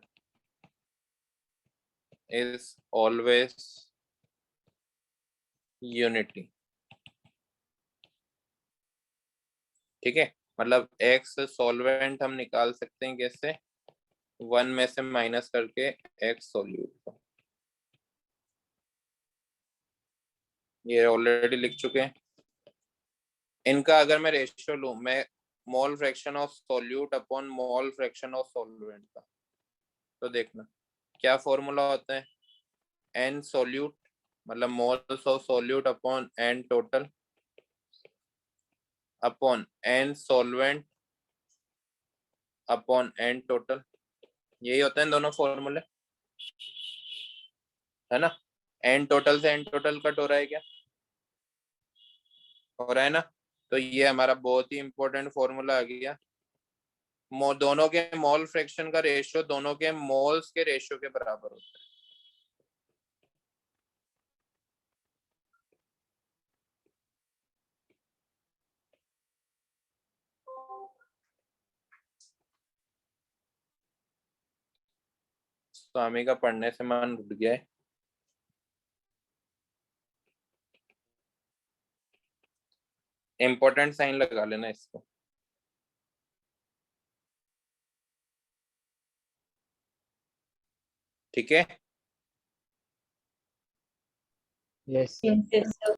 is always unity। ठीक है, मतलब x सॉल्वेंट हम निकाल सकते हैं कैसे, 1 में से माइनस करके x सॉल्यूट को, ये ऑलरेडी लिख चुके हैं। इनका अगर मैं रेशियो लूं, मैं mole fraction of solute upon mole fraction of solvent का, तो देखना क्या फॉर्मूला होता है, n सॉल्यूट मतलब moles of solute upon n total upon n solvent upon n total, यही होता है इन दोनों फॉर्मूले, है ना। n टोटल से n टोटल कट हो रहा है क्या, हो रहा है ना, तो ये हमारा बहुत ही इंपॉर्टेंट फॉर्मूला आ गया। दोनों के मोल फ्रैक्शन का रेशियो दोनों के मोल्स के रेशियो के बराबर होता है। स्वामी का पढ़ने से मन उठ गया है। इंपॉर्टेंट साइन लगा लेना इसको। ठीक है, यस Yes, yes, sir.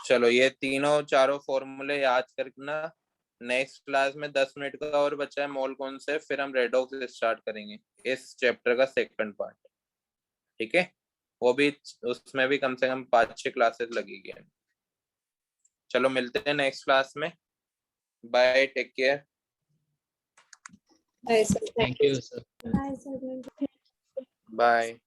चलो ये तीनों चारों फॉर्मूले याद करना। नेक्स्ट क्लास में 10 मिनट का और बचा है मोल कॉन्सेप्ट, फिर हम रेडॉक्स स्टार्ट करेंगे इस चैप्टर का सेकंड पार्ट। ठीक है, वो भी उसमें भी कम से कम 5-6 क्लासेस लगेगी। चलो मिलते हैं नेक्स्ट क्लास में, bye, take care, Bye, sir. Thank you sir. Bye, sir. Bye.